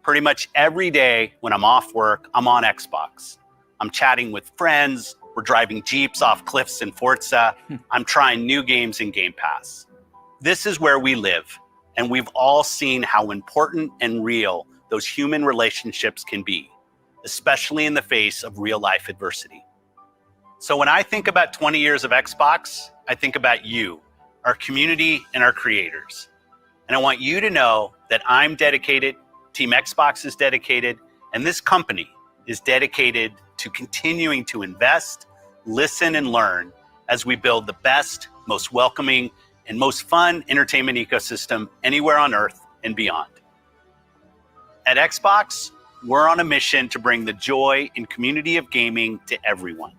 Pretty much every day when I'm off work, I'm on Xbox. I'm chatting with friends, we're driving Jeeps off cliffs in Forza, I'm trying new games in Game Pass. This is where we live, and we've all seen how important and real those human relationships can be, especially in the face of real-life adversity. So when I think about 20 years of Xbox, I think about you, our community, and our creators. And I want you to know that I'm dedicated, Team Xbox is dedicated, and this company is dedicated to continuing to invest, listen, and learn as we build the best, most welcoming, and most fun entertainment ecosystem anywhere on Earth and beyond. At Xbox, we're on a mission to bring the joy and community of gaming to everyone.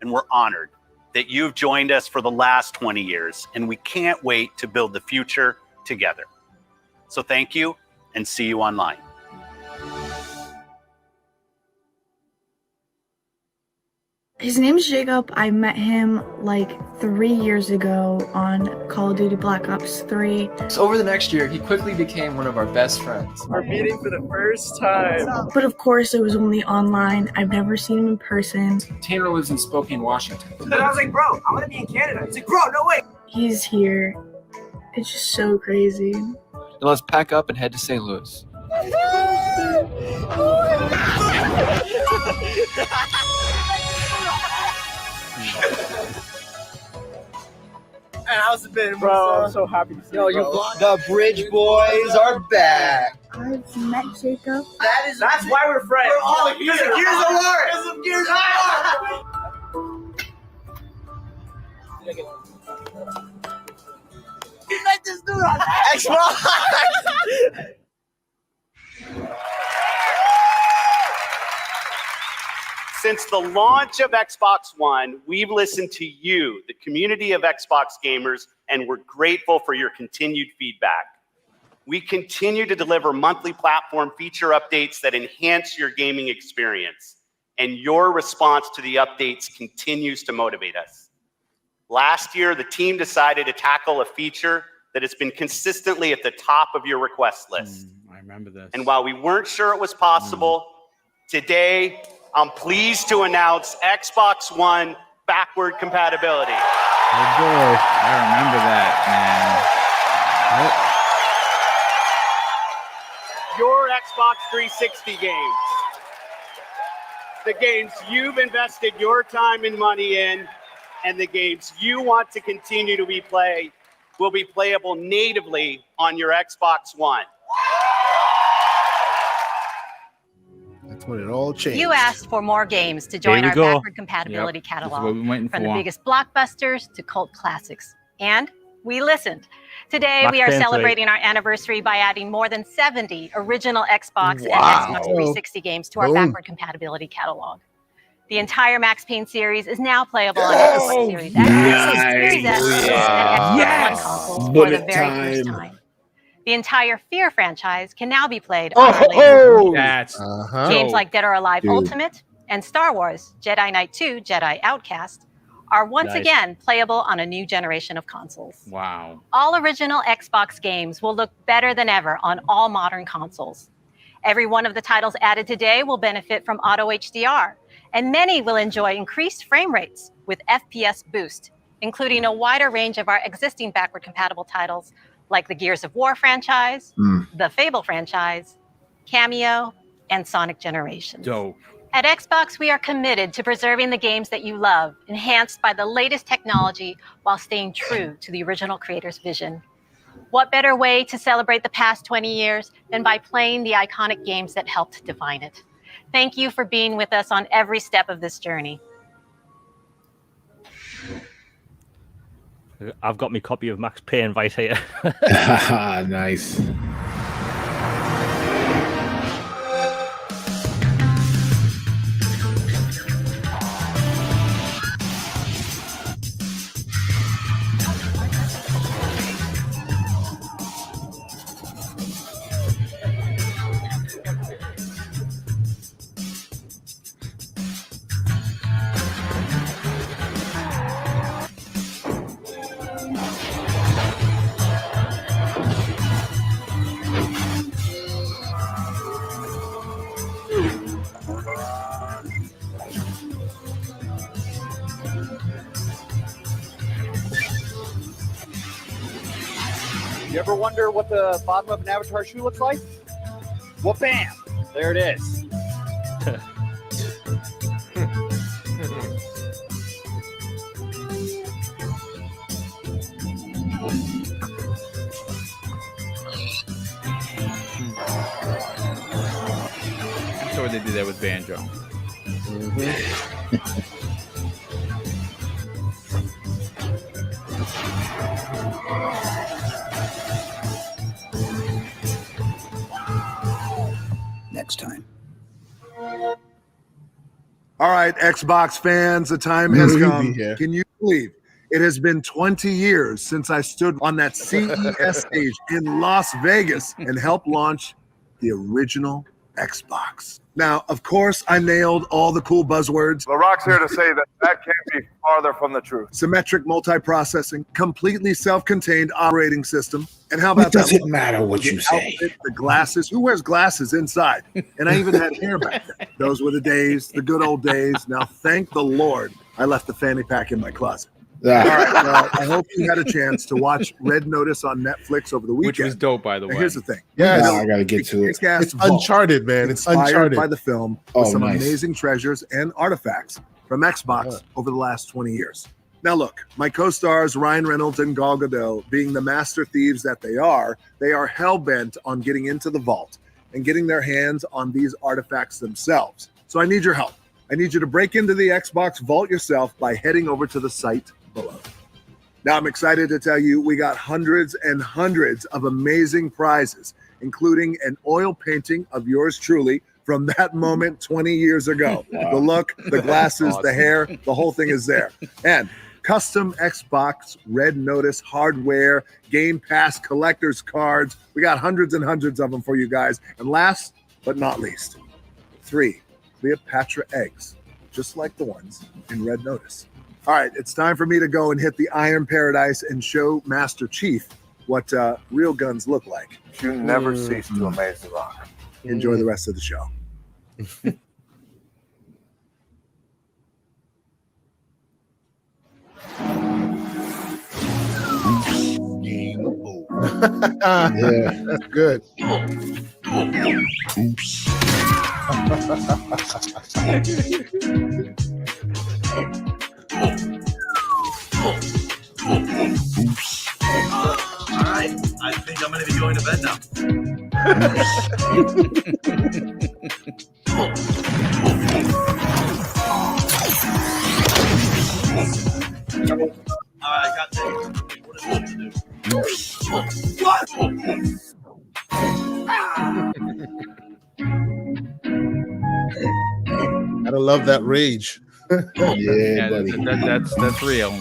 And we're honored that you've joined us for the last 20 years, and we can't wait to build the future together. So thank you, and see you online. His name's Jacob. I met him like 3 years ago on Call of Duty Black Ops 3. So over the next year, he quickly became one of our best friends. We're meeting for the first time. But of course, it was only online. I've never seen him in person. Tanner lives in Spokane, Washington. Then I was like, bro, I'm gonna be in Canada. He's like, bro, no way. He's here. It's just so crazy. Then let's pack up and head to St. Louis. How's it been, bro? I'm so happy to see you. The Bridge Boys are back. I've met Jacob. That's why we're friends. We're all here. Because of Gears of War. Because of Gears of War. You met this dude on Xbox. Since the launch of Xbox One, we've listened to you, the community of Xbox gamers, and we're grateful for your continued feedback. We continue to deliver monthly platform feature updates that enhance your gaming experience, and your response to the updates continues to motivate us. Last year, the team decided to tackle a feature that has been consistently at the top of your request list. I remember this. And while we weren't sure it was possible, today, I'm pleased to announce Xbox One backward compatibility. Oh boy, I remember that, man. Your Xbox 360 games, the games you've invested your time and money in, and the games you want to continue to be played will be playable natively on your Xbox One. That's when it all changed. You asked for more games to join our backward compatibility catalog, from the biggest blockbusters to cult classics. And we listened. Today, we are celebrating our anniversary by adding more than 70 original Xbox and Xbox 360 games to our backward compatibility catalog. The entire Max Payne series is now playable on Xbox Series X, Series S, and Xbox One consoles for the very first time. The entire Fear franchise can now be played on our latest games like Dead or Alive Ultimate and Star Wars Jedi Knight 2 Jedi Outcast are once again playable on a new generation of consoles. Wow. All original Xbox games will look better than ever on all modern consoles. Every one of the titles added today will benefit from Auto HDR, and many will enjoy increased frame rates with FPS boost, including a wider range of our existing backward compatible titles like the Gears of War franchise, the Fable franchise, Cameo, and Sonic Generations. Dope. At Xbox, we are committed to preserving the games that you love, enhanced by the latest technology while staying true to the original creator's vision. What better way to celebrate the past 20 years than by playing the iconic games that helped define it? Thank you for being with us on every step of this journey. I've got my copy of Max Payne right here. Nice. You ever wonder what the bottom of an Avatar shoe looks like? Well, bam! There it is. I'm sure they did that with Banjo. Next time. All right, Xbox fans, the time has come. Can you believe it has been 20 years since I stood on that CES stage in Las Vegas and helped launch the original Xbox? Now, of course, I nailed all the cool buzzwords. The Rock's here to say that can't be farther from the truth. Symmetric multiprocessing, completely self-contained operating system. And how about It doesn't matter what you say. Outfit, the glasses. Who wears glasses inside? And I even had hair back then. Those were the days, the good old days. Now, thank the Lord, I left the fanny pack in my closet. All right, well, I hope you had a chance to watch Red Notice on Netflix over the weekend. Which was dope, by the way. Here's the thing. Yeah, I gotta get to it. It's Uncharted, man. It's Inspired Uncharted. by the film with some amazing treasures and artifacts from Xbox over the last 20 years. Now, look, my co-stars Ryan Reynolds and Gal Gadot, being the master thieves that they are hell-bent on getting into the vault and getting their hands on these artifacts themselves. So I need your help. I need you to break into the Xbox vault yourself by heading over to the site below. Now, I'm excited to tell you we got hundreds and hundreds of amazing prizes, including an oil painting of yours truly from that moment 20 years ago. Wow. The look, the glasses, Awesome. the hair, the whole thing is there. And custom Xbox Red Notice hardware, Game Pass collector's cards. We got hundreds and hundreds of them for you guys. And last but not least, 3 Cleopatra eggs, just like the ones in Red Notice. All right, it's time for me to go and hit the Iron Paradise and show Master Chief what real guns look like. You never cease to amaze the Rock. Enjoy the rest of the show. Yeah, that's good. Oops. All right, I think I'm going to be going to bed now. I got this. What is it to do? What? Gotta love that rage. Yeah, that's real.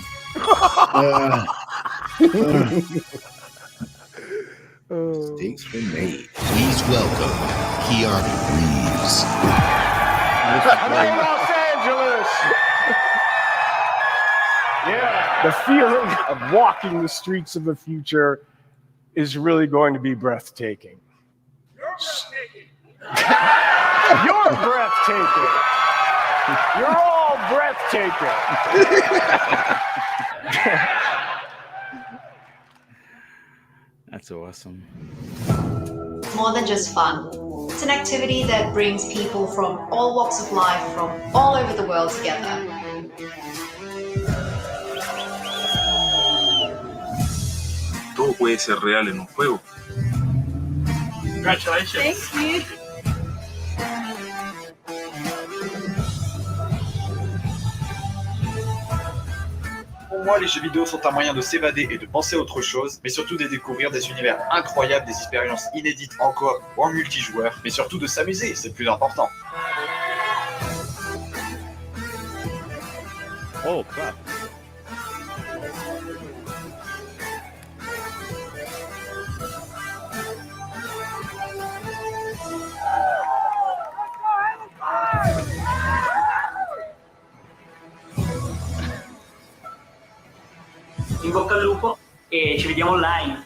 Steaks been made. Please welcome Keanu Reeves. I'm in Los Angeles. Yeah, the feeling of walking the streets of the future is really going to be breathtaking. You're breathtaking. You're all breathtaking. That's awesome. It's more than just fun. It's an activity that brings people from all walks of life, from all over the world together. Todo puede ser real en un juego. Congratulations. Thank you. Pour moi, les jeux vidéo sont un moyen de s'évader et de penser à autre chose, mais surtout de découvrir des univers incroyables, des expériences inédites en coop ou en multijoueur, mais surtout de s'amuser, c'est le plus important. Oh, crap. In bocca al lupo e ci vediamo online.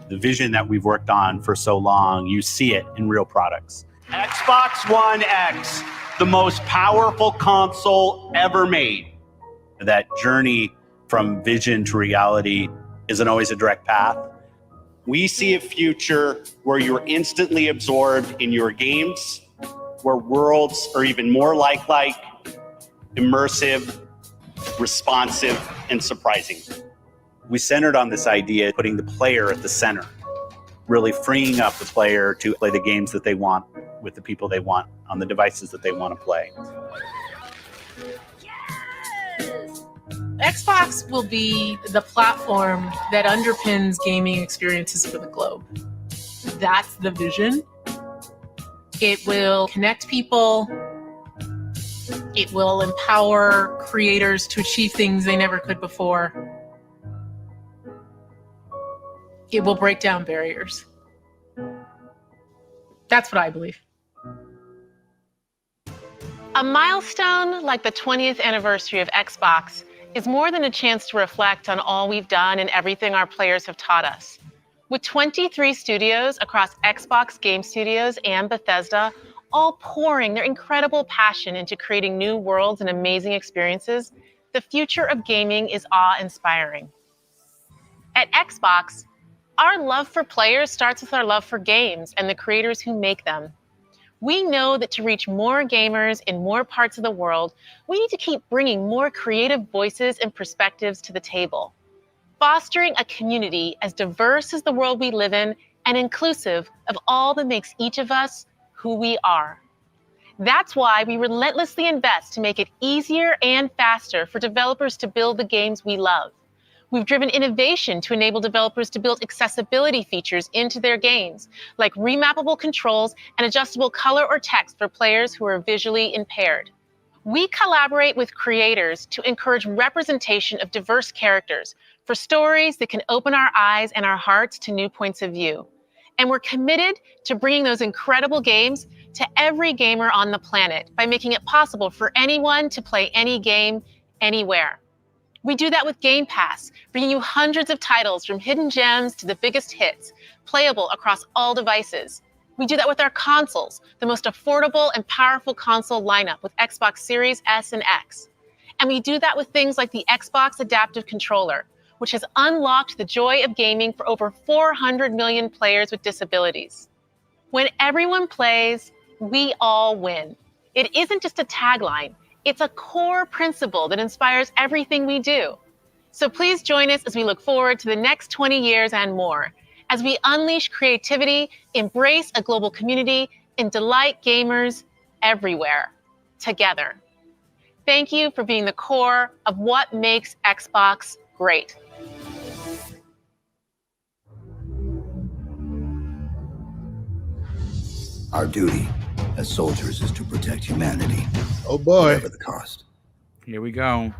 The vision that we've worked on for so long, you see it in real products. Xbox One X, the most powerful console ever made. That journey from vision to reality isn't always a direct path. We see a future where you're instantly absorbed in your games, where worlds are even more lifelike, immersive, responsive, and surprising. We centered on this idea, putting the player at the center, really freeing up the player to play the games that they want with the people they want on the devices that they want to play. Xbox will be the platform that underpins gaming experiences for the globe. That's the vision. It will connect people. It will empower creators to achieve things they never could before. It will break down barriers. That's what I believe. A milestone like the 20th anniversary of Xbox is more than a chance to reflect on all we've done and everything our players have taught us. With 23 studios across Xbox Game Studios and Bethesda, all pouring their incredible passion into creating new worlds and amazing experiences, the future of gaming is awe-inspiring. At Xbox, our love for players starts with our love for games and the creators who make them. We know that to reach more gamers in more parts of the world, we need to keep bringing more creative voices and perspectives to the table, fostering a community as diverse as the world we live in and inclusive of all that makes each of us who we are. That's why we relentlessly invest to make it easier and faster for developers to build the games we love. We've driven innovation to enable developers to build accessibility features into their games, like remappable controls and adjustable color or text for players who are visually impaired. We collaborate with creators to encourage representation of diverse characters for stories that can open our eyes and our hearts to new points of view. And we're committed to bringing those incredible games to every gamer on the planet by making it possible for anyone to play any game, anywhere. We do that with Game Pass, bringing you hundreds of titles from hidden gems to the biggest hits, playable across all devices. We do that with our consoles, the most affordable and powerful console lineup with Xbox Series S and X. And we do that with things like the Xbox Adaptive Controller, which has unlocked the joy of gaming for over 400 million players with disabilities. When everyone plays, we all win. It isn't just a tagline. It's a core principle that inspires everything we do. So please join us as we look forward to the next 20 years and more, as we unleash creativity, embrace a global community, and delight gamers everywhere, together. Thank you for being the core of what makes Xbox great. Our duty as soldiers is to protect humanity. Oh boy. Whatever the cost. Here we go.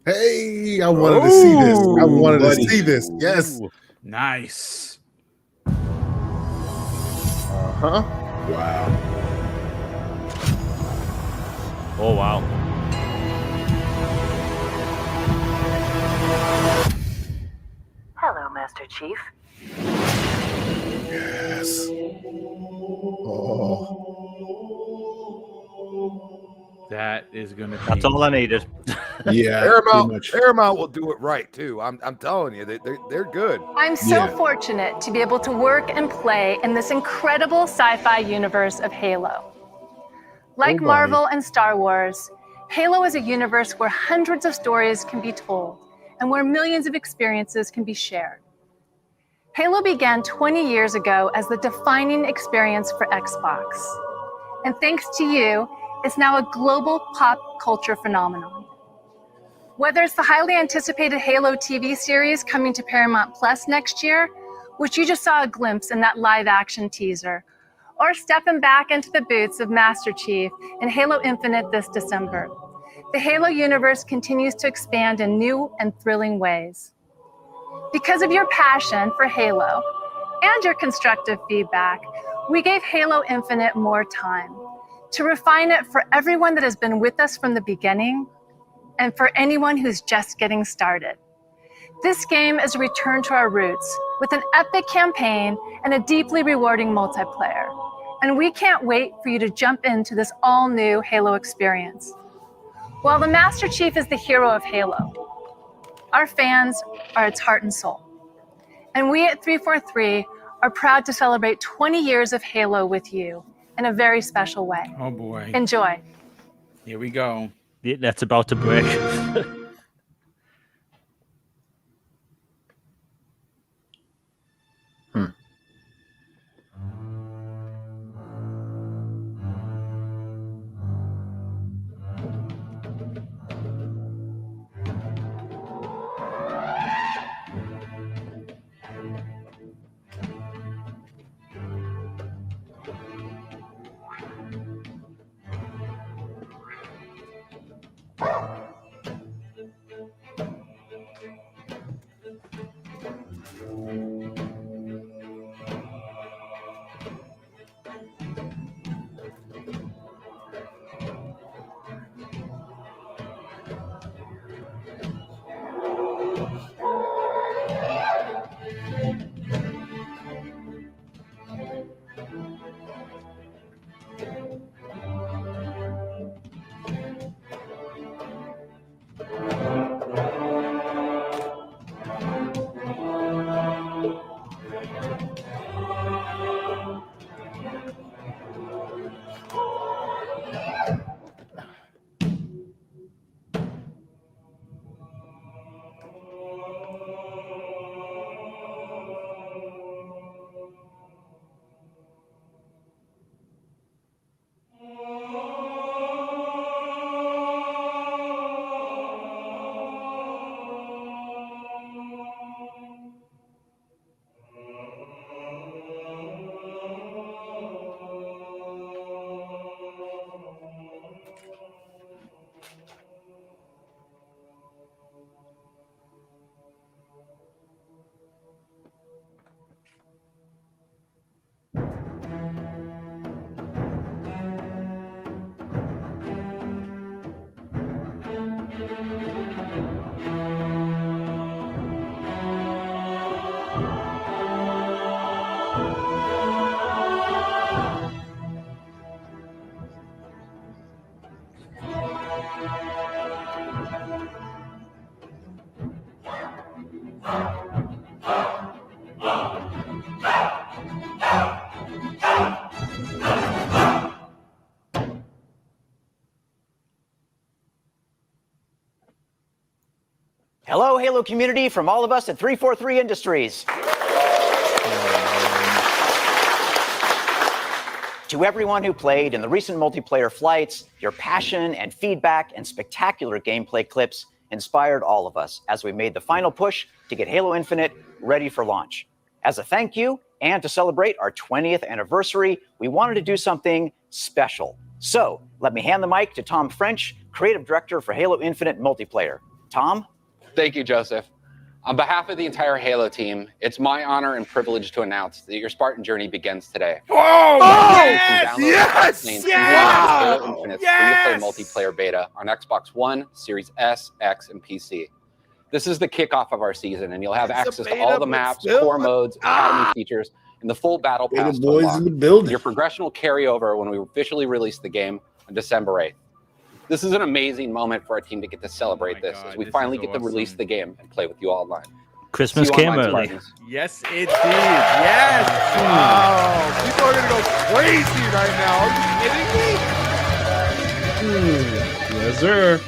Hey, I wanted to see this. I wanted to see this. Yes. Nice. Uh-huh. Wow. Oh, wow. Hello, Master Chief. Yes. Oh. That is going to be... That's all I needed. Yeah, Paramount will do it right too. I'm telling you, they're good. I'm so fortunate to be able to work and play in this incredible sci-fi universe of Halo. Like Marvel and Star Wars, Halo is a universe where hundreds of stories can be told and where millions of experiences can be shared. Halo began 20 years ago as the defining experience for Xbox. And thanks to you, it's now a global pop culture phenomenon. Whether it's the highly anticipated Halo TV series coming to Paramount Plus next year, which you just saw a glimpse in that live-action teaser, or stepping back into the boots of Master Chief in Halo Infinite this December, the Halo universe continues to expand in new and thrilling ways. Because of your passion for Halo and your constructive feedback, we gave Halo Infinite more time to refine it for everyone that has been with us from the beginning and for anyone who's just getting started. This game is a return to our roots with an epic campaign and a deeply rewarding multiplayer. And we can't wait for you to jump into this all-new Halo experience. While the Master Chief is the hero of Halo, our fans are its heart and soul. And we at 343 are proud to celebrate 20 years of Halo with you in a very special way. Oh boy. Enjoy. Here we go. That's about to break. Hello, Halo community, from all of us at 343 Industries. To everyone who played in the recent multiplayer flights, your passion and feedback and spectacular gameplay clips inspired all of us as we made the final push to get Halo Infinite ready for launch. As a thank you and to celebrate our 20th anniversary, we wanted to do something special. So let me hand the mic to Tom French, Creative Director for Halo Infinite Multiplayer. Tom? Thank you, Joseph. On behalf of the entire Halo team, it's my honor and privilege to announce that your Spartan journey begins today. Oh, yes! Yes! Halo Infinite's Yes! free-to-play multiplayer beta on Xbox One, Series S, X, and PC. This is the kickoff of our season, and you'll have access to all the maps, core modes, academy features, and the full battle pass to boys unlock. in the building. Your progression will carry over when we officially release the game on December 8th. This is an amazing moment for our team to get to celebrate this as we finally get to release the game and play with you all online. Christmas came early. Yes, it did. Yes. Wow. People are going to go crazy right now. Are you kidding me? Yes, sir.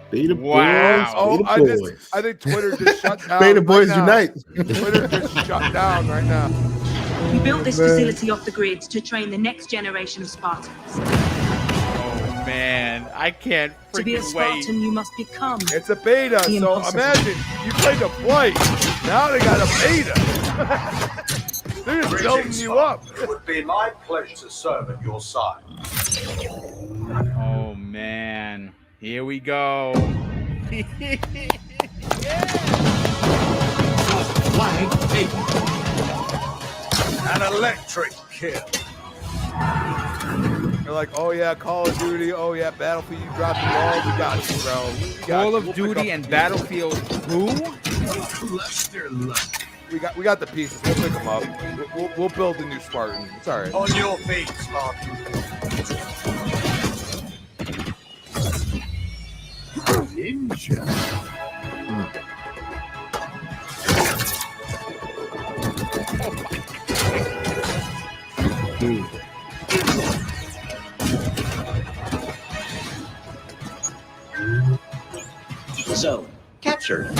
Beta Wow. boys. I think Twitter just shut down. Beta boys unite. Twitter just shut down right now. We built this facility off the grid to train the next generation of Spartans. Oh man, I can't freaking To be a Spartan, wait. you must become. It's a beta, the so impossible. imagine you played the flight. Now they got a beta. They're just building you up. It would be my pleasure to serve at your side. Oh man, here we go. Flag taken. An electric kill. They're like, oh yeah, Call of Duty. Oh yeah, Battlefield. You dropped the ball. We got you, bro. Call of Duty and Battlefield. Who? We got the pieces. We'll pick them up. We'll build a new Spartan. It's all right. On your feet, Spartan. Ninja. Zone captured.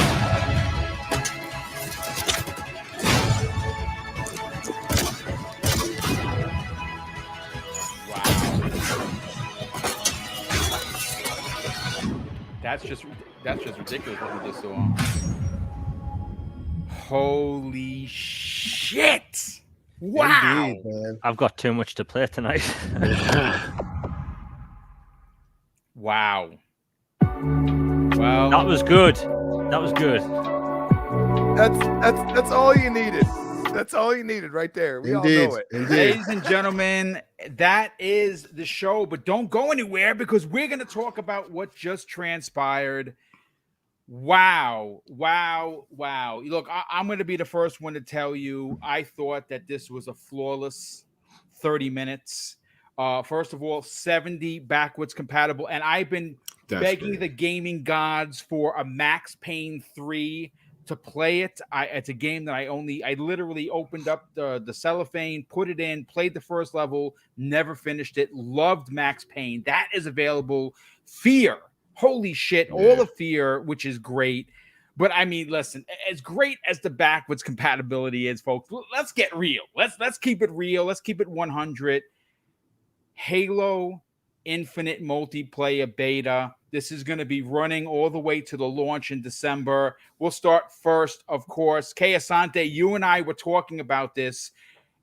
That's just ridiculous what we just saw. Holy shit! Wow. Indeed, man. I've got too much to play tonight. Wow. Well, that was good. That was good. That's all you needed. That's all you needed right there. We all know it. Ladies and gentlemen, that is the show. But don't go anywhere because we're going to talk about what just transpired. Wow. Look, I'm going to be the first one to tell you, I thought that this was a flawless 30 minutes. First of all, 70 backwards compatible. And I've been begging the gaming gods for a Max Payne 3 to play it. It's a game that I literally opened up the cellophane, put it in, played the first level, never finished it. Loved Max Payne. That is available. Fear. Holy shit. All of Fear, which is great. But I mean, listen, as great as the backwards compatibility is, folks, let's get real. Let's keep it real. Let's keep it 100. Halo Infinite multiplayer beta. This is going to be running all the way to the launch in December. We'll start first, of course. Kay Asante, you and I were talking about this.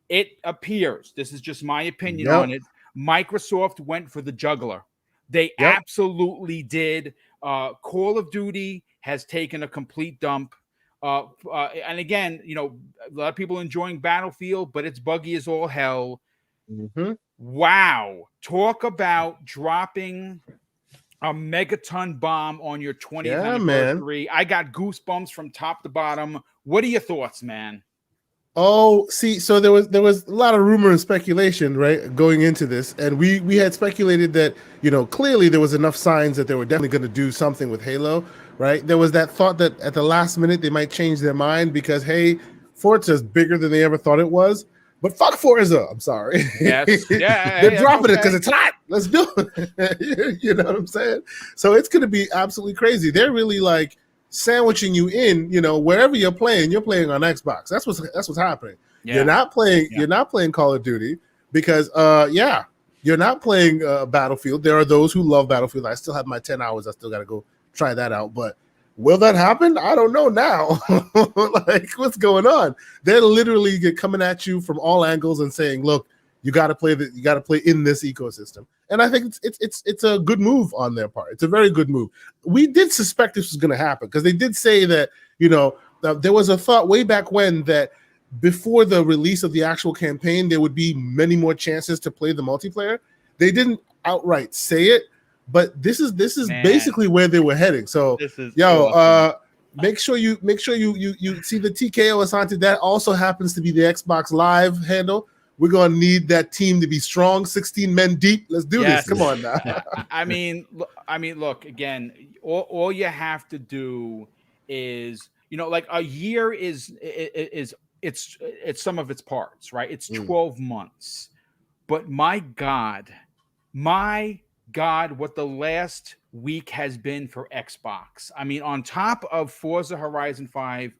It appears, this is just my opinion on it, Microsoft went for the juggler. They absolutely did. Call of Duty has taken a complete dump. And again, you know, a lot of people enjoying Battlefield, but it's buggy as all hell. Wow. Talk about dropping a megaton bomb on your 20th anniversary. Man. I got goosebumps from top to bottom. What are your thoughts, man? Oh, see, so there was a lot of rumor and speculation, right, going into this, and we had speculated that, you know, clearly there was enough signs that they were definitely going to do something with Halo, right? There was that thought that at the last minute they might change their mind because, hey, Forza's bigger than they ever thought it was. But fuck Forza, I'm sorry. Yes. They're dropping it because it's hot. Let's do it. You know what I'm saying? So it's going to be absolutely crazy. They're really like sandwiching you in, you know, wherever you're playing on Xbox. That's what's happening. Yeah. You're not playing Call of Duty because you're not playing Battlefield. There are those who love Battlefield. I still have my 10 hours. I still got to go try that out. But will that happen? I don't know now. Like, what's going on? They're literally coming at you from all angles and saying, look, you got to play in this ecosystem. And I think it's a good move on their part. It's a very good move. We did suspect this was going to happen because they did say that, you know, there was a thought way back when that before the release of the actual campaign, there would be many more chances to play the multiplayer. They didn't outright say it, but this is basically where they were heading. So awesome. Make sure you see the TKO Asante. That also happens to be the Xbox Live handle, We're gonna need that team to be strong, 16 men deep. Let's do this. Come on now. I mean, look again. All you have to do is, like a year is it's some of its parts, right? It's 12 months, but my God, what the last week has been for Xbox. I mean, on top of Forza Horizon 5,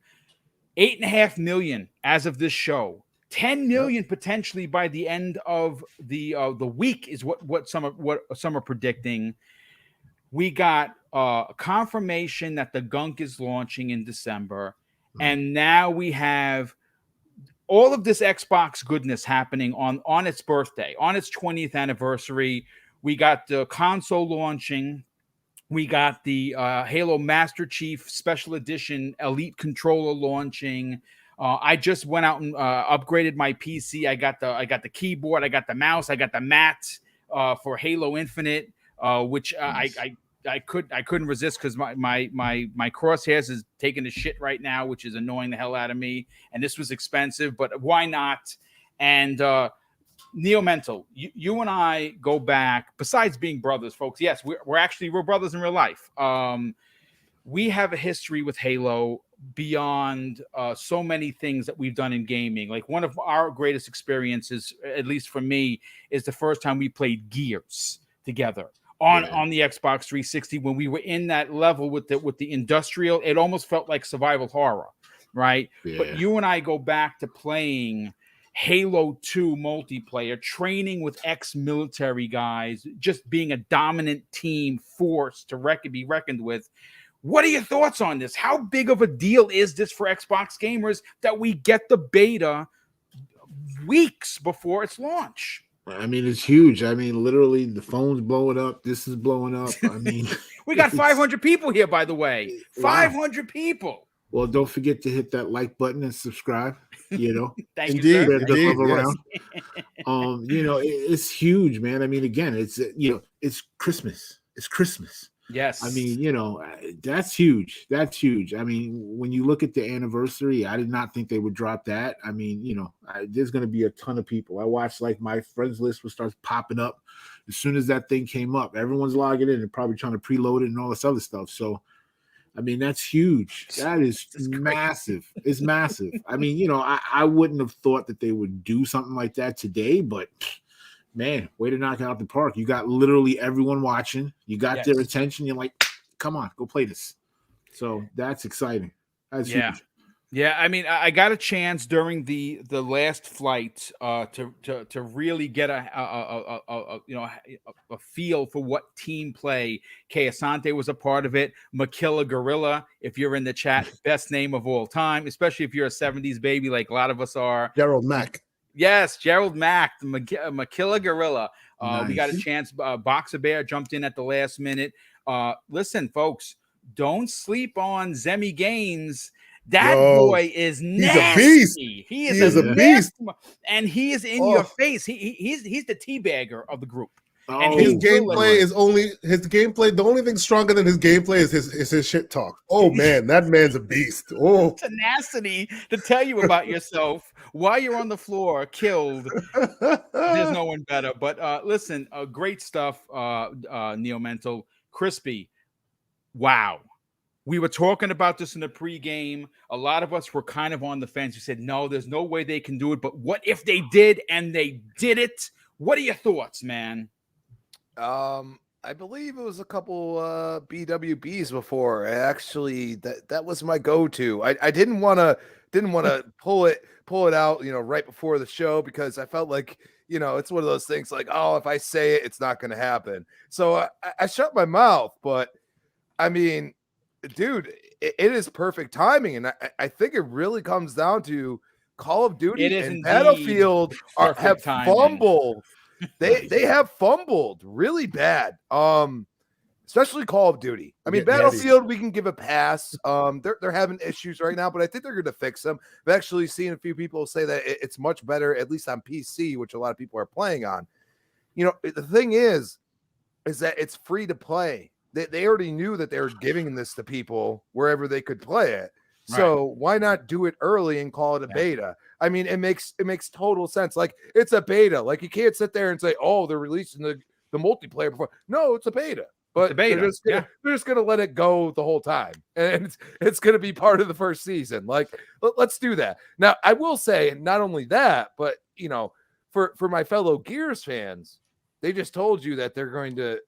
8.5 million as of this show. 10 million potentially by the end of the week is what some are predicting. We got confirmation that the Gunk is launching in December, and now we have all of this Xbox goodness happening on its birthday, on its 20th anniversary. We got the console launching. We got the Halo Master Chief Special Edition Elite Controller launching. I just went out and upgraded my PC. I got the keyboard, I got the mouse, I got the mat for Halo Infinite, which I couldn't resist because my crosshairs is taking a shit right now, which is annoying the hell out of me. And this was expensive, but why not? And Neo Mental, you and I go back. Besides being brothers, folks, yes, we're brothers in real life. We have a history with Halo beyond so many things that we've done in gaming. Like one of our greatest experiences, at least for me, is the first time we played Gears together on the Xbox 360 when we were in that level with the industrial. It almost felt like survival horror, right? Yeah. But you and I go back to playing Halo 2 multiplayer, training with ex-military guys, just being a dominant team force to be reckoned with. What are your thoughts on this? How big of a deal is this for Xbox gamers that we get the beta weeks before its launch? I mean, it's huge. I mean, literally, the phone's blowing up. This is blowing up. I mean, we got 500 people here, by the way. 500 people. Well, don't forget to hit that like button and subscribe. Thank you, sir. Indeed, around. It's huge, man. I mean, again, it's Christmas. It's Christmas. Yes. I mean, that's huge. That's huge. I mean, when you look at the anniversary, I did not think they would drop that. I mean, there's going to be a ton of people. I watched my friends list will start popping up as soon as that thing came up. Everyone's logging in and probably trying to preload it and all this other stuff. So, I mean, that's huge. That is massive. It's massive. I mean, I wouldn't have thought that they would do something like that today, but man, way to knock it out the park. You got literally everyone watching. You got their attention. You're like, come on, go play this. So that's exciting. That's huge. Yeah, I mean, I got a chance during the last flight to really get a feel for what team play. Kay Asante was a part of it. Makilla Gorilla, if you're in the chat, best name of all time, especially if you're a 70s baby like a lot of us are. Gerald Mack. Yes, Gerald Mack, the Makilla Gorilla. Nice. We got a chance. Boxer Bear jumped in at the last minute. Listen, folks, don't sleep on Zemi Gaines. That boy is nasty. He's a beast. He is a beast, and he is in your face. He's the teabagger of the group. And his gameplay is the only thing stronger than his gameplay is his shit talk. Oh man, that man's a beast. Oh, tenacity to tell you about yourself while you're on the floor killed. There's no one better. But listen, great stuff, Neo Mental. Crispy. Wow. We were talking about this in the pregame. A lot of us were kind of on the fence. We said, no, there's no way they can do it. But what if they did and they did it? What are your thoughts, man? I believe it was a couple BWBs before. Actually, that was my go-to. I didn't want to pull it out, right before the show because I felt like, it's one of those things like, oh, if I say it, it's not going to happen. So I shut my mouth. But I mean, dude, it is perfect timing, and I think it really comes down to Call of Duty and Battlefield have fumbled. They have fumbled really bad, especially Call of Duty. I mean, Battlefield, we can give a pass. They're having issues right now, but I think they're going to fix them. I've actually seen a few people say that it's much better, at least on PC, which a lot of people are playing on. The thing is that it's free to play. They already knew that they were giving this to people wherever they could play it. So why not do it early and call it a beta? I mean, it makes total sense. Like, it's a beta. Like, you can't sit there and say, oh, they're releasing the multiplayer before. No, it's a beta. But they're just gonna let it go the whole time, and it's gonna be part of the first season. Like, let's do that. Now, I will say, not only that, but for my fellow Gears fans, they just told you that they're gonna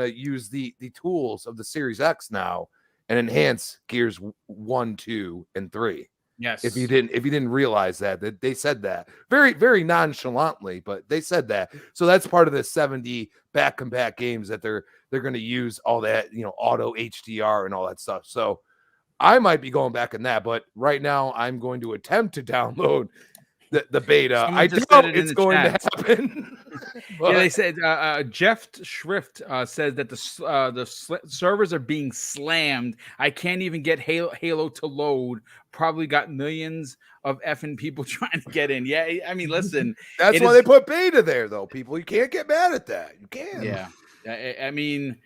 use the tools of the Series X now and enhance Gears 1, 2, and 3. Yes. If you didn't realize that they said that very, very nonchalantly, but they said that. So that's part of the 70 back-compat games that they're going to use all that, auto HDR and all that stuff. So I might be going back in that, but right now I'm going to attempt to download the beta. Someone I just doubt said it in it's the going chat. to happen. Yeah, they said Jeff Schrift says that the servers are being slammed. I can't even get Halo to load. Probably got millions of effing people trying to get in. Yeah, I mean, listen, that's why they put beta there, though. People, you can't get mad at that. You can't. Yeah, I mean,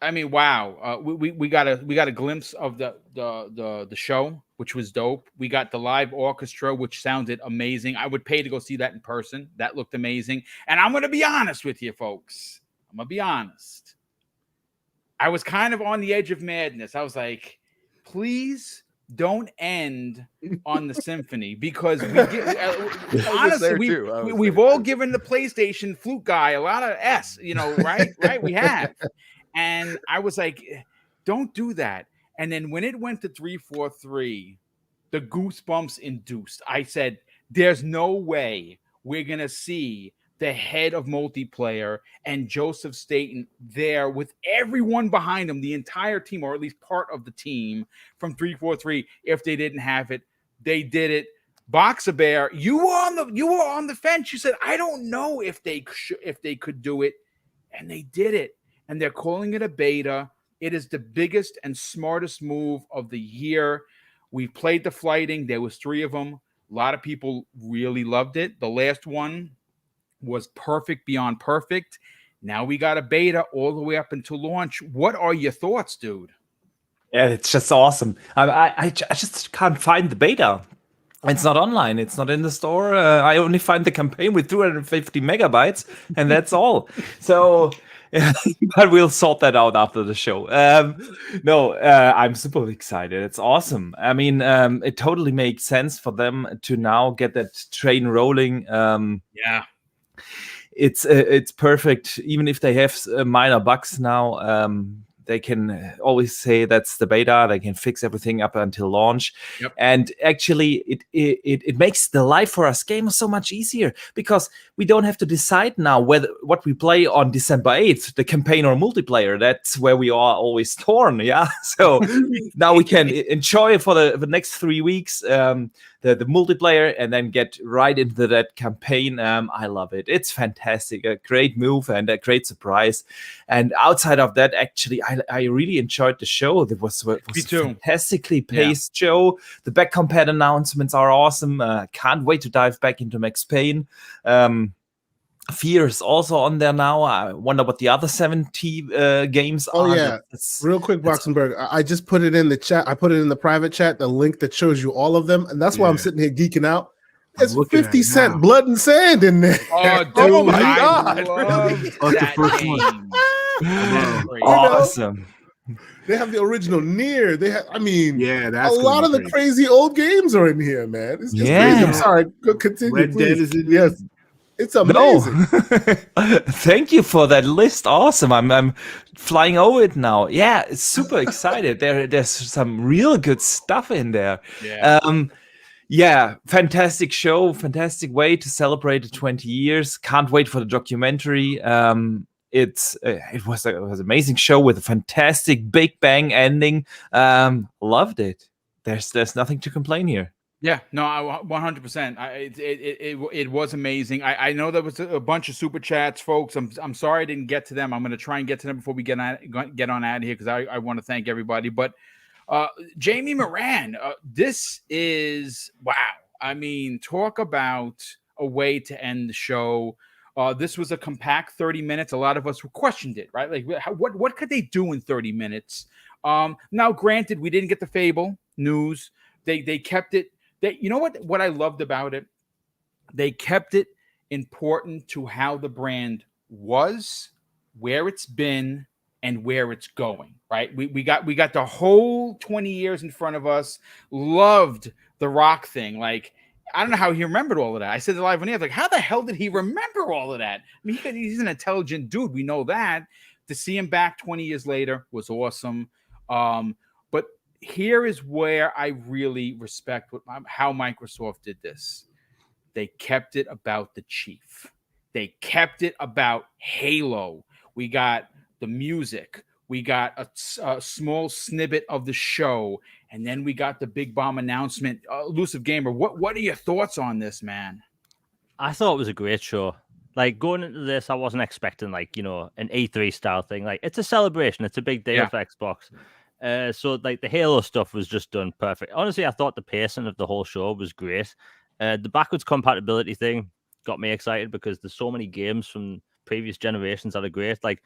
wow. We got a glimpse of the show, which was dope. We got the live orchestra, which sounded amazing. I would pay to go see that in person. That looked amazing. And I'm gonna be honest with you, folks. I'm gonna be honest. I was kind of on the edge of madness. I was like, please don't end on the symphony, because honestly, we've all given the PlayStation flute guy a lot of S, right? We have. And I was like, don't do that. And then when it went to 343, the goosebumps induced. I said, there's no way we're going to see the head of multiplayer and Joseph Staten there with everyone behind him, the entire team, or at least part of the team from 343. If they didn't have it, they did it. Boxer Bear, you were on the fence. You said, I don't know if they could do it, and they did it. And they're calling it a beta. It is the biggest and smartest move of the year. We played the flighting. There was 3 of them. A lot of people really loved it. The last one was perfect beyond perfect. Now we got a beta all the way up until launch. What are your thoughts, dude? Yeah, it's just awesome. I just can't find the beta. It's not online. It's not in the store. I only find the campaign with 250 megabytes, and that's all. So... but we'll sort that out after the show. I'm super excited. It's awesome. I mean, it totally makes sense for them to now get that train rolling. It's perfect. Even if they have minor bugs now, they can always say that's the beta. They can fix everything up until launch. Yep. And actually, it makes the life for us gamers so much easier, because we don't have to decide now what we play on December 8th, the campaign or multiplayer. That's where we are always torn. Yeah. So now we can enjoy for the next 3 weeks the multiplayer, and then get right into that campaign. I love it. It's fantastic. A great move and a great surprise. And outside of that, actually, I really enjoyed the show. It was a fantastically paced show. The back compat announcements are awesome. Can't wait to dive back into Max Payne. Fear is also on there now. I wonder what the other 70 games are. Oh, yeah. Real quick, Boxenberg. I just put it in the chat. I put it in the private chat, the link that shows you all of them. And that's why I'm sitting here geeking out. It's 50 Cent Blood and Sand in there. Oh, dude, oh my God. Awesome. They have the original Nier. They have, that's a lot of the crazy old games are in here, man. It's just crazy. I'm sorry. Continue. Red Dead is in there. Yes. It's amazing. Thank you for that list. Awesome. I'm flying over it now. Yeah, super excited. There's some real good stuff in there. Yeah. Fantastic show. Fantastic way to celebrate the 20 years. Can't wait for the documentary. It was an amazing show with a fantastic Big Bang ending. Loved it. There's nothing to complain here. Yeah, no, 100%. It was amazing. I know there was a bunch of super chats, folks. I'm sorry I didn't get to them. I'm going to try and get to them before we get on out of here, because I want to thank everybody. But Jamie Moran, this is wow. I mean, talk about a way to end the show. This was a compact 30 minutes. A lot of us questioned it, right? Like, what could they do in 30 minutes? Now, granted, we didn't get the Fable. news. They kept it. You know what I loved about it? They kept it important to how the brand was, where it's been, and where it's going. Right? We got the whole 20 years in front of us. Loved the Rock thing. Like, I don't know how he remembered all of that. I said it live on air. Like, how the hell did he remember all of that? I mean, he's an intelligent dude. We know that. To see him back 20 years later was awesome. But here is where I really respect how Microsoft did this. They kept it about the chief. They kept it about Halo. We got the music. We got a small snippet of the show. And then we got the big bomb announcement. Elusive Gamer, what are your thoughts on this, man? I thought it was a great show. Like, going into this, I wasn't expecting, like, an E3 style thing. Like, it's a celebration. It's a big deal for Xbox. So, like, the Halo stuff was just done perfect. Honestly, I thought the pacing of the whole show was great. The backwards compatibility thing got me excited because there's so many games from previous generations that are great. Like,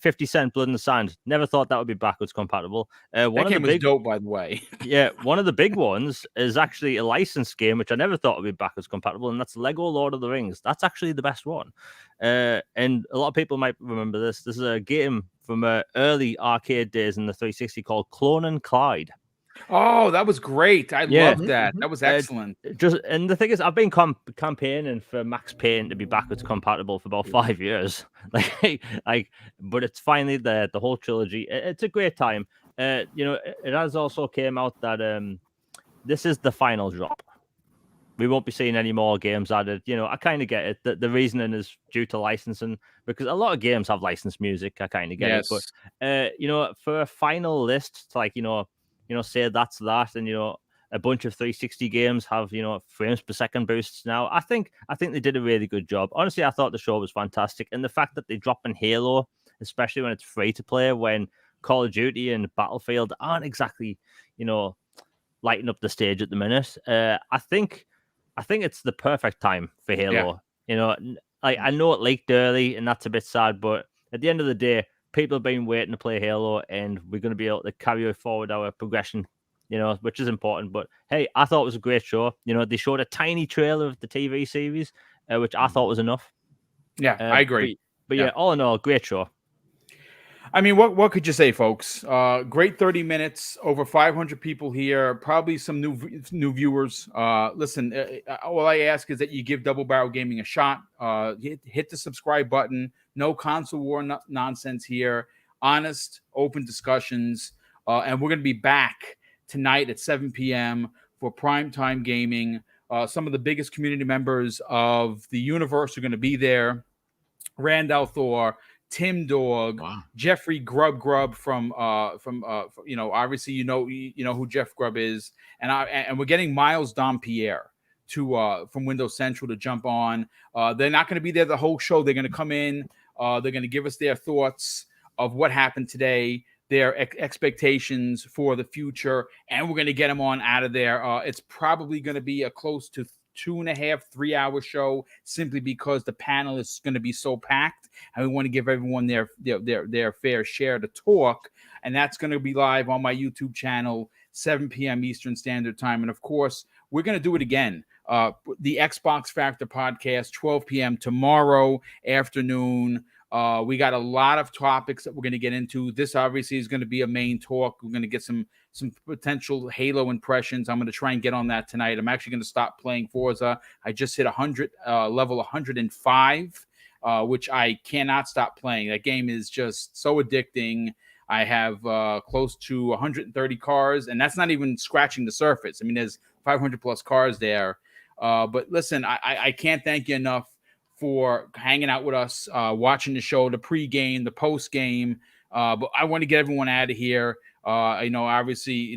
50 Cent Blood in the Sand. Never thought that would be backwards compatible. That game was dope, by the way. Yeah, one of the big ones is actually a licensed game, which I never thought would be backwards compatible, and that's Lego Lord of the Rings. That's actually the best one. And a lot of people might remember this. This is a game from early arcade days in the 360 called Clone and Clyde. Oh, that was great. I loved that. That was excellent. And the thing is, I've been campaigning for Max Payne to be backwards compatible for about 5 years. But it's finally there. The whole trilogy. It's a great time. It has also came out that this is the final drop. We won't be seeing any more games added. I kind of get it. The reasoning is due to licensing, because a lot of games have licensed music. I kind of get it. But for a final list, to say that's that, and a bunch of 360 games have frames per second boosts now. I think they did a really good job. Honestly, I thought the show was fantastic, and the fact that they drop in Halo, especially when it's free to play, when Call of Duty and Battlefield aren't exactly lighting up the stage at the minute. I think it's the perfect time for Halo. I know it leaked early, and that's a bit sad, but at the end of the day, people have been waiting to play Halo, and we're going to be able to carry forward our progression, which is important. But hey, I thought it was a great show. They showed a tiny trailer of the TV series, which I thought was enough. Yeah, I agree. But yeah, all in all, great show. I mean, what could you say, folks? Great 30 minutes, over 500 people here, probably some new viewers. Listen, all I ask is that you give Double Barrel Gaming a shot. Hit the subscribe button. No console war nonsense here. Honest, open discussions. And we're going to be back tonight at 7 p.m. for Primetime Gaming. Some of the biggest community members of the universe are going to be there. Randall Thor, Tim Dog, Jeffrey Grubb from obviously you know who Jeff Grubb is, and we're getting Miles Dompierre from Windows Central to jump on. They're not going to be there the whole show. They're going to come in. They're going to give us their thoughts of what happened today, their expectations for the future, and we're going to get them on out of there. It's probably going to be a close to 2.5, 3 hour show, simply because the panel is going to be so packed, and we want to give everyone their fair share to talk. And that's going to be live on my YouTube channel, 7 p.m. Eastern Standard Time. And of course, we're going to do it again. The Xbox Factor podcast, 12 p.m. tomorrow afternoon. We got a lot of topics that we're going to get into. This obviously is going to be a main talk. We're going to get some potential Halo impressions. I'm going to try and get on that tonight. I'm actually going to stop playing Forza. I just hit level 105, which I cannot stop playing. That game is just so addicting. I have close to 130 cars, and that's not even scratching the surface. I mean, there's 500 plus cars there. But listen, I can't thank you enough for hanging out with us, watching the show, the pregame, the postgame. But I want to get everyone out of here. Obviously,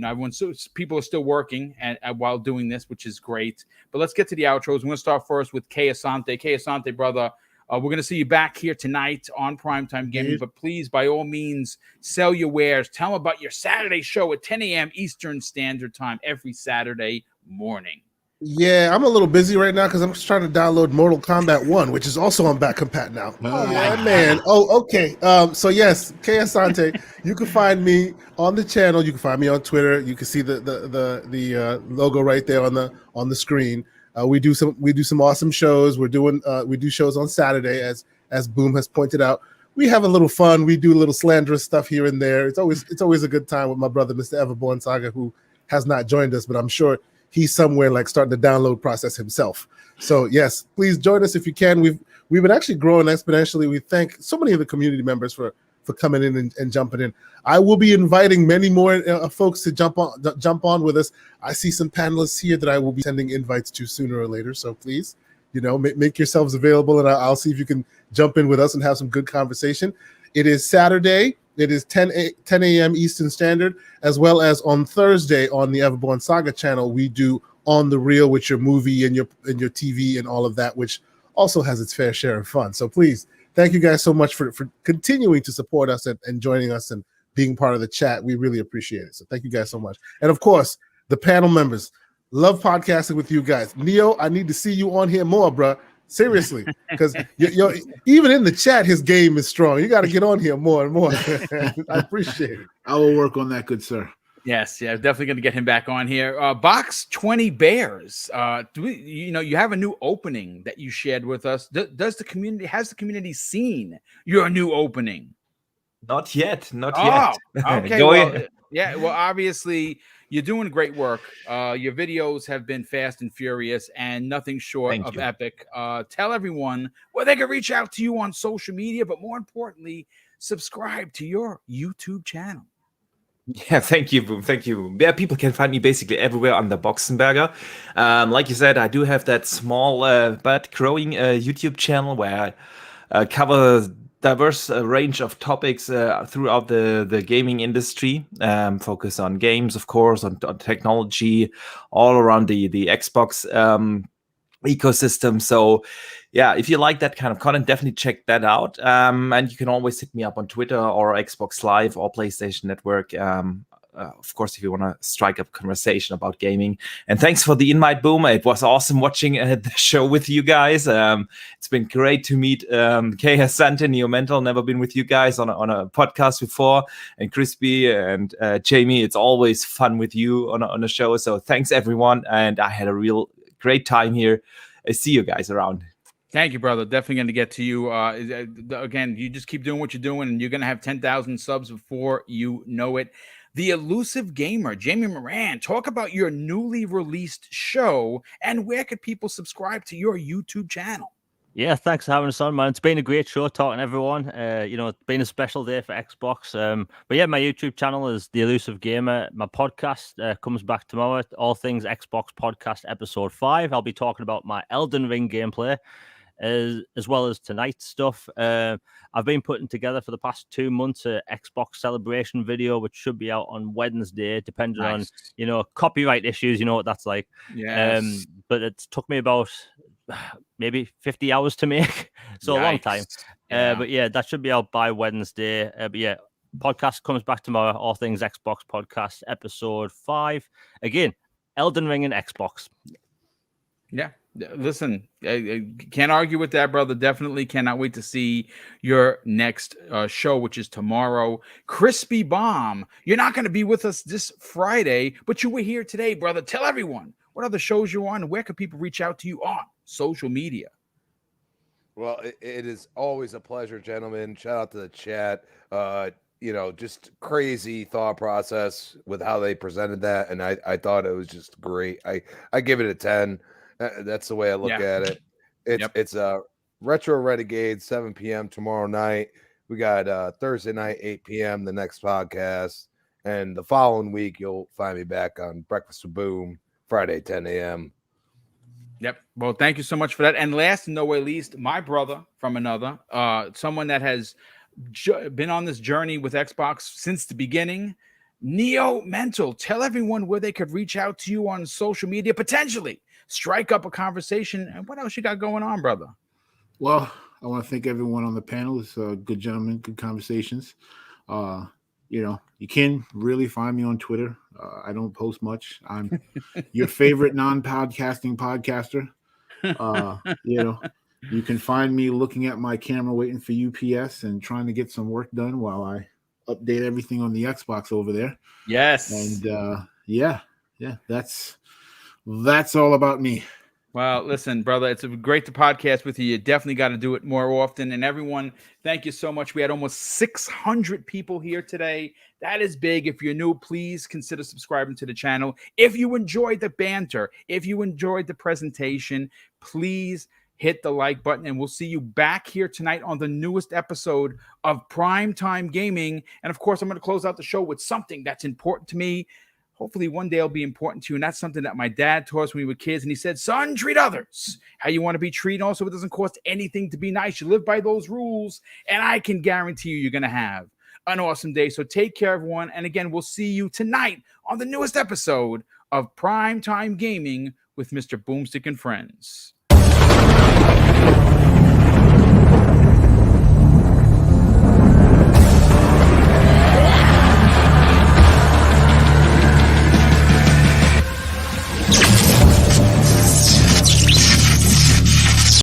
people are still working while doing this, which is great. But let's get to the outros. We're going to start first with Kay Asante. Kay Asante, brother, we're going to see you back here tonight on Primetime Gaming. But please, by all means, sell your wares. Tell them about your Saturday show at 10 a.m. Eastern Standard Time every Saturday morning. Yeah, I'm a little busy right now because I'm just trying to download Mortal Kombat 1, which is also on back compat now. Oh, yeah, man. Oh, okay. So yes, K Asante, you can find me on the channel. You can find me on Twitter. You can see the logo right there on the screen. We do some awesome shows. We do shows on Saturday, as Boom has pointed out. We have a little fun. We do a little slanderous stuff here and there. It's always a good time with my brother, Mr. Everborn Saga, who has not joined us, but I'm sure he's somewhere like starting the download process himself. So yes, please join us if you can. We've been actually growing exponentially. We thank so many of the community members for coming in and jumping in. I will be inviting many more folks to jump on with us. I see some panelists here that I will be sending invites to sooner or later. So please, make yourselves available, and I'll see if you can jump in with us and have some good conversation. It is Saturday. It is 10 a.m. Eastern Standard, as well as on Thursday on the Everborn Saga channel, we do On the Reel with your movie and your TV and all of that, which also has its fair share of fun. So please, thank you guys so much for continuing to support us and joining us and being part of the chat. We really appreciate it. So thank you guys so much. And of course, the panel members, love podcasting with you guys. Neo, I need to see you on here more, bro. Seriously, because even in the chat, his game is strong. You got to get on here more and more. I appreciate it. I will work on that, good sir. Yes, yeah, definitely going to get him back on here. Box 20 Bears. You have a new opening that you shared with us. Has the community seen your new opening? Not yet. Not yet. Okay. Well, obviously you're doing great work. Your videos have been fast and furious and nothing short of epic. Tell everyone where they can reach out to you on social media, but more importantly, subscribe to your YouTube channel. Yeah, thank you, Boom. Thank you. Yeah, people can find me basically everywhere under Boxenberger. Like you said, I do have that small but growing YouTube channel where I cover diverse range of topics throughout the gaming industry. Focus on games, of course, on technology, all around the Xbox ecosystem. So yeah, if you like that kind of content, definitely check that out. And you can always hit me up on Twitter or Xbox Live or PlayStation Network. Of course, if you want to strike up conversation about gaming. And thanks for the invite, Boom. It was awesome watching the show with you guys. It's been great to meet Kay Asante, Neo Mental. Never been with you guys on a podcast before. And Crispy and Jamie, it's always fun with you on a show. So thanks, everyone. And I had a real great time here. I see you guys around. Thank you, brother. Definitely going to get to you. Again, you just keep doing what you're doing, and you're going to have 10,000 subs before you know it. The Elusive Gamer, Jamie Moran, talk about your newly released show and where could people subscribe to your YouTube channel? Yeah, thanks for having us on, man. It's been a great show talking to everyone. It's been a special day for Xbox. But yeah, my YouTube channel is The Elusive Gamer. My podcast comes back tomorrow, All Things Xbox Podcast Episode 5. I'll be talking about my Elden Ring gameplay, as well as tonight's stuff. I've been putting together for the past 2 months a Xbox celebration video, which should be out on Wednesday, depending on, copyright issues. You know what that's like. Yes. But it took me about maybe 50 hours to make. So a long time. But yeah, that should be out by Wednesday. But yeah, podcast comes back tomorrow. All Things Xbox Podcast Episode 5. Again, Elden Ring and Xbox. Yeah. Listen, I can't argue with that, brother. Definitely cannot wait to see your next show, which is tomorrow. Crispy Bomb, you're not going to be with us this Friday, but you were here today, brother. Tell everyone what other shows you're on and where can people reach out to you on social media? Well, it is always a pleasure, gentlemen. Shout out to the chat. Just crazy thought process with how they presented that. And I thought it was just great. I give it a 10. That's the way I look at it. It's a Retro Renegade, 7 p.m. tomorrow night. We got Thursday night, 8 p.m. the next podcast. And the following week, you'll find me back on Breakfast with Boom, Friday, 10 a.m. Yep. Well, thank you so much for that. And last and no way least, my brother from another, someone that has been on this journey with Xbox since the beginning, Neo Mental. Tell everyone where they could reach out to you on social media, potentially strike up a conversation. And what else you got going on, brother? Well, I want to thank everyone on the panel. It's good gentlemen, good conversations. you can really find me on Twitter. I don't post much. I'm your favorite non-podcasting podcaster. You can find me looking at my camera waiting for UPS and trying to get some work done while I update everything on the Xbox over there. Yes. And that's all about me. Well, listen, brother, it's great to podcast with you. You definitely got to do it more often. And everyone, thank you so much. We had almost 600 people here today. That is big. If you're new, please consider subscribing to the channel. If you enjoyed the banter, if you enjoyed the presentation, please hit the like button. And we'll see you back here tonight on the newest episode of Primetime Gaming. And of course, I'm going to close out the show with something that's important to me. Hopefully one day it'll be important to you. And that's something that my dad taught us when we were kids. And he said, son, treat others how you want to be treated. Also, it doesn't cost anything to be nice. You live by those rules. And I can guarantee you're going to have an awesome day. So take care, everyone. And again, we'll see you tonight on the newest episode of Primetime Gaming with Mr. BoomStick and Friends.